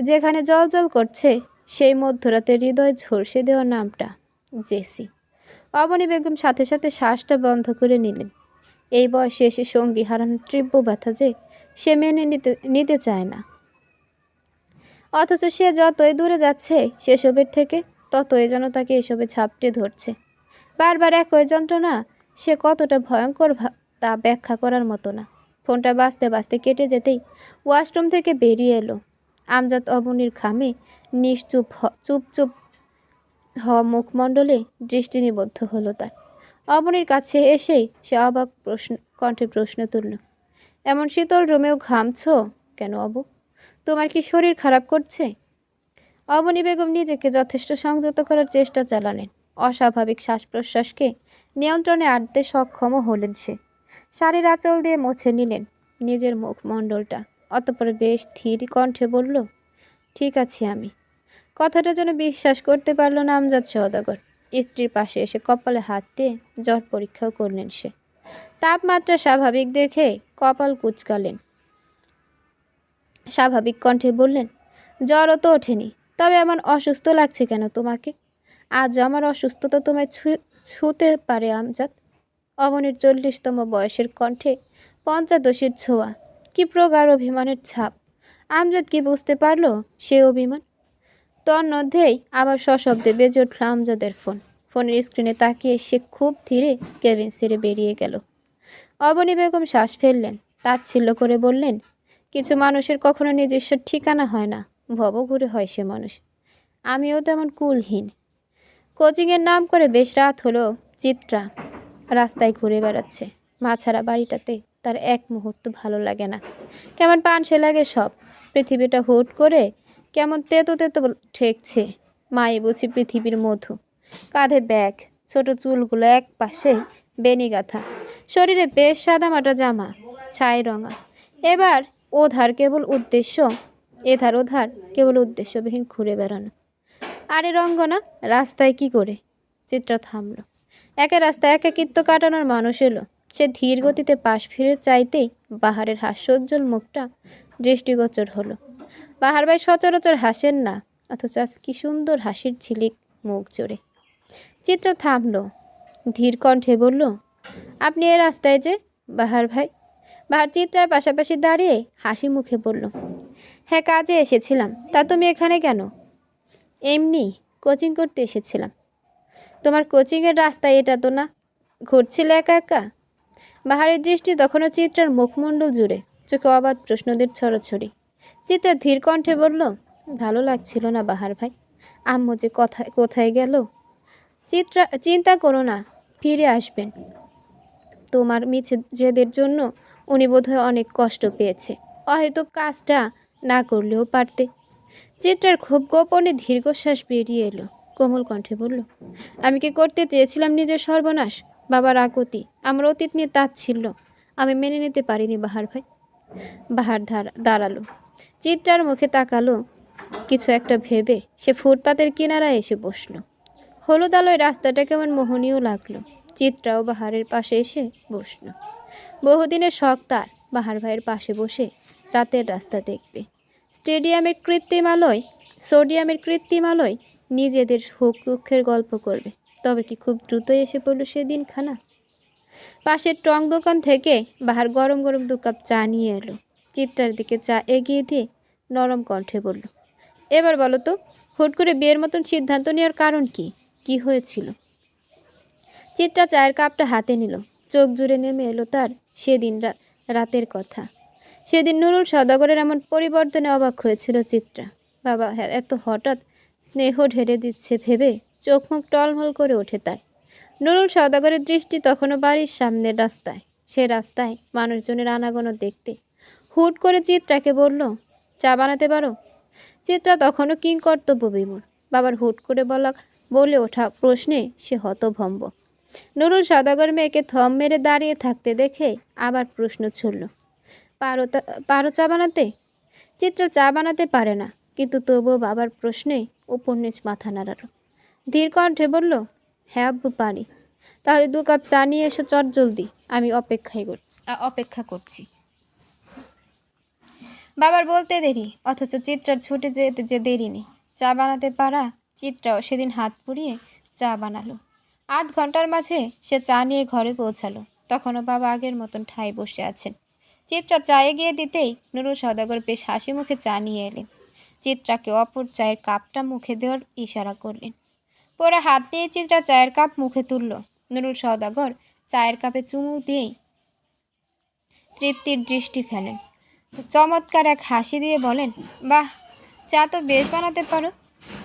যেখানে জল করছে সেই মধ্যরাতে হৃদয় ঝলসে দেওয়া নামটা জেসি। অবনী বেগম সাথে সাথে শ্বাসটা বন্ধ করে নিলেন। এই বয়সে এসে সঙ্গী হারানোর তীব্র ব্যথা যে সে মেনে নিতে চায় না। অথচ সে যতই দূরে যাচ্ছে সেসবের থেকে, ততই যেন তাকে এসবে ঝাপটে ধরছে। বারবার একই যন্ত্রণা সে কতটা ভয়ঙ্কর তা ব্যাখ্যা করার মতো না। ফোনটা বাজতে বাজতে কেটে যেতেই ওয়াশরুম থেকে বেরিয়ে এলো আমজাদ। অবনীর খামে চুপ হওয়া মুখমণ্ডলে দৃষ্টি নিবদ্ধ হলো তার। অবনীর কাছে এসেই সে অবাক কণ্ঠে প্রশ্ন তুলল, এমন শীতল রুমেও ঘামছো কেন অবু? তোমার কি শরীর খারাপ করছে? অবনী বেগম নিজেকে যথেষ্ট সংযত করার চেষ্টা চালালেন। অস্বাভাবিক শ্বাস প্রশ্বাসকে নিয়ন্ত্রণে আনতে সক্ষমও হলেন সে। শাড়ির আঁচল দিয়ে মুছে নিলেন নিজের মুখমণ্ডলটা। অতঃপর বেশ ধীর কণ্ঠে বলল, ঠিক আছি আমি। কথাটা যেন বিশ্বাস করতে পারল না আমজাদ সওদাগর। স্ত্রীর পাশে এসে কপালে হাত দিয়ে জ্বর পরীক্ষাও করলেন সে। তাপমাত্রা স্বাভাবিক দেখে কপাল কুঁচকালেন। স্বাভাবিক কণ্ঠে বললেন, জ্বরও তো ওঠেনি, তবে এমন অসুস্থ লাগছে কেন তোমাকে? আজ আমার অসুস্থতা তোমায় ছুঁতে পারে আমজাদ? অবনীর 40তম বয়সের কণ্ঠে পঞ্চাদশীর ছোঁয়া, কি প্রগাঢ় অভিমানের ছাপ। আমজাদ কি বুঝতে পারল সে অভিমান? তন্মধ্যেই আবার সশব্দে বেজে উঠল আমজাদের ফোন। ফোনের স্ক্রিনে তাকিয়ে সে খুব ধীরে কেবিন ছেড়ে বেরিয়ে গেল। অবনী বেগম শ্বাস ফেললেন, তাচ্ছিল্য করে বললেন, কিছু মানুষের কখনো নিজস্ব ঠিকানা হয় না, ভবঘুরে হয় সে মানুষ। আমিও তেমন কুলহীন। কোচিংয়ের নাম করে বেশ রাত হলো চিত্রা রাস্তায় ঘুরে বেড়াচ্ছে। মা ছাড়া বাড়িটাতে তার এক মুহূর্ত ভালো লাগে না। কেমন পানসে লাগে সব। পৃথিবীটা হুট করে কেমন তেতো তেতো ঠেকছে। মাই বুঝি পৃথিবীর মধু। কাঁধে ব্যাগ, ছোট চুলগুলো এক পাশে বেনি গাঁথা, শরীরে বেশ সাদামাটা জামা, ছাই রঙা। এবার ওধার কেবল উদ্দেশ্য, এধার ওধার কেবল উদ্দেশ্যবিহীন ঘুরে বেড়ানো। আরে রঙ্গনা, রাস্তায় কি করে? চিত্রা থামল। একা রাস্তায় একাকিত্ব কাটানোর মানুষ এলো। সে ধীর গতিতে পাশ ফিরে চাইতেই বাহারের হাস্যোজ্জ্বল মুখটা দৃষ্টিগোচর হলো। বাহার ভাই সচরাচর হাসেন না, অথচ আজ কি সুন্দর হাসির ঝিলিক মুখ জোরে। চিত্রা থামল, ধীর কণ্ঠে বলল, আপনি এ রাস্তায় যে বাহার ভাই? বাহার চিত্রার পাশাপাশি দাঁড়িয়ে হাসি মুখে বলল, হ্যাঁ কাজে এসেছিলাম। তা তুমি এখানে কেন? এমনি কোচিং করতে এসেছিলাম। তোমার কোচিংয়ের রাস্তায় এটা তো না, ঘুরছিলে একা একা? বাহারের দৃষ্টি তখনও চিত্রার মুখমণ্ডল জুড়ে, চোখে অবাধ প্রশ্নদের ছড়াছড়ি। চিত্রা ধীর কণ্ঠে বলল, ভালো লাগছিল না বাহার ভাই। আম্মু যে কোথায় গেল? চিন্তা করো না, ফিরে আসবেন। তোমার মিছে জেদের জন্য উনি বোধহয় অনেক কষ্ট পেয়েছে। হয়তো কাজটা না করলেও পারতে। চিত্রার খুব গোপনে দীর্ঘশ্বাস বেরিয়ে এলো। কোমল কণ্ঠে বলল, আমি কি করতে চেয়েছিলাম নিজের সর্বনাশ? বাবার আকুতি, আমার অতীত নিয়ে তাচ্ছিল্য আমি মেনে নিতে পারিনি বাহার ভাই। বাহার দাঁড়ালো, চিত্রার মুখে তাকালো। কিছু একটা ভেবে সে ফুটপাতের কিনারায় এসে বসলো। হলুদ আলোয় রাস্তাটা কেমন মোহনীয় লাগলো। চিত্রাও বাহারের পাশে এসে বসলো। বহুদিনের শখ তার বাহার ভাইয়ের পাশে বসে রাতের রাস্তা দেখবে। সোডিয়ামের কৃত্রিম আলোয় নিজেদের সুখ দুঃখের গল্প করবে। তবে কি খুব দ্রুতই এসে পড়ল সেদিন খানা। পাশের টং দোকান থেকে বাহার গরম গরম 2 কাপ চা নিয়ে এলো। চিত্রার দিকে চা এগিয়ে দিয়ে নরম কণ্ঠে বলল, এবার বলো তো, হুট করে বিয়ের মতন সিদ্ধান্ত নেওয়ার কারণ কি? কি হয়েছিল? চিত্রা চায়ের কাপটা হাতে নিল। চোখ জুড়ে নেমে এলো তার সেদিন রাতের কথা। সেদিন নুরুল সওদাগরের এমন পরিবর্তনে অবাক হয়েছিল চিত্রা। বাবা এত হঠাৎ স্নেহ ঢেলে দিচ্ছে ভেবে চোখ মুখ টলমল করে ওঠে তার। নুরুল সওদাগরের দৃষ্টি তখনও বাড়ির সামনের রাস্তায়। সে রাস্তায় মানুষজনের আনাগোনা দেখতে হুট করে চিত্রাকে বলল, চা বানাতে পারো? চিত্রা তখনও কিংকর্তব্য বিমূঢ়। বাবার হুট করে বলে ওঠা প্রশ্নে সে হতভম্ব। নুরুল সওদাগর মেয়েকে থম মেরে দাঁড়িয়ে থাকতে দেখে আবার প্রশ্ন ছুড়ল, পারো চা বানাতে? চিত্রা চা বানাতে পারে না, কিন্তু তবুও বাবার প্রশ্নে উপর নিচ মাথা নাড়ালো। ধীর কণ্ঠে বলল, হ্যাঁ আব্বু পারি। তাহলে 2 কাপ চা নিয়ে এসো চটজলদি, আমি অপেক্ষা করছি। বাবার বলতে দেরি, অথচ চিত্রার ছুটে যেতে যে দেরি নেই। চা বানাতে পারা চিত্রাও সেদিন হাত পুড়িয়ে চা বানালো। 8 ঘন্টার মাঝে সে চা নিয়ে ঘরে পৌঁছালো। তখনও বাবা আগের মতন ঠায় বসে আছেন। চিত্রা চা এগিয়ে দিতেই নুরুল সওদাগর বেশ হাসি মুখে চা নিয়ে এলেন। চিত্রাকে অপর চায়ের কাপটা মুখে দেওয়ার ইশারা করলেন। পরে হাত দিয়ে চিত্রা চায়ের কাপ মুখে তুলল। নুরুল সওদাগর চায়ের কাপে চুমুক দিয়েই তৃপ্তির দৃষ্টি ফেলেন। চমৎকার এক হাসি দিয়ে বলেন, বাহ, চা তো বেশ বানাতে পারো।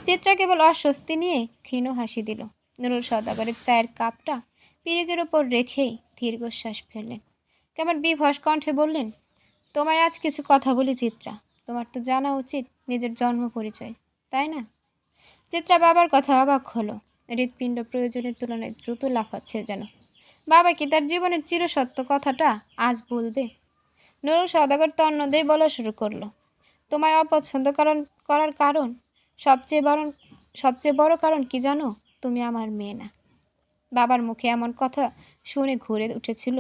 চিত্রা কেবল অস্বস্তি নিয়ে ক্ষীণ হাসি দিল। নুরুল সওদাগরের চায়ের কাপটা পিরিজের ওপর রেখেই দীর্ঘশ্বাস ফেললেন। কেমন বিভস কণ্ঠে বললেন, তোমায় আজ কিছু কথা বলি চিত্রা। তোমার তো জানা উচিত নিজের জন্ম পরিচয়, তাই না? চিত্রা বাবার কথা অবাক হলো। হৃৎপিণ্ড প্রয়োজনের তুলনায় দ্রুত লাফাচ্ছে যেন। বাবা কি তার জীবনের চিরসত্য কথাটা আজ বলবে? নুরুল সওদাগর তন্ন দিয়ে বলা শুরু করলো, তোমায় অপছন্দ করার কারণ, সবচেয়ে বড় সবচেয়ে বড় কারণ কি জানো? তুমি আমার মেয়ে না। বাবার মুখে এমন কথা শুনে ঘুরে উঠেছিল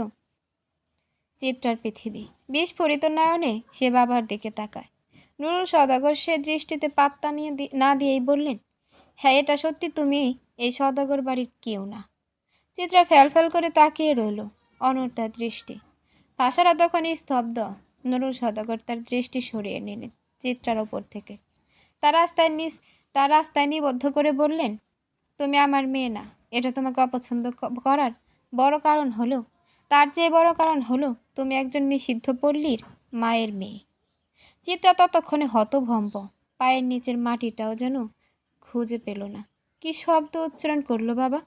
চিত্রার পৃথিবী। বিস্ফোরিত নয়নে সে বাবার দিকে তাকায়। নুরুল সওদাগর সে দৃষ্টিতে পাত্তা না দিয়েই বললেন, হ্যাঁ, এটা সত্যি, তুমি এই সওদাগর বাড়ির কেউ না। চিত্রা ফ্যাল করে তাকিয়ে রইল, অনড় দৃষ্টি। ভাষারা তখন স্তব্ধ। নুরুল সওদাগর তার দৃষ্টি সরিয়ে নিলেন চিত্রার ওপর থেকে। তার রাস্তায় নিবদ্ধ করে বললেন, তুমি আমার মেয়ে না। এটা তোমাকে অপছন্দ করার বড় কারণ হলো, তার চেয়ে বড় কারণ হলো তুমি একজন নিষিদ্ধ পল্লীর মায়ের মেয়ে। চিত্রা ততক্ষণে হতভম্ব, পায়ের নিচের মাটিটাও যেন খুঁজে পেল না। কি শব্দ উচ্চারণ করলো বাবা?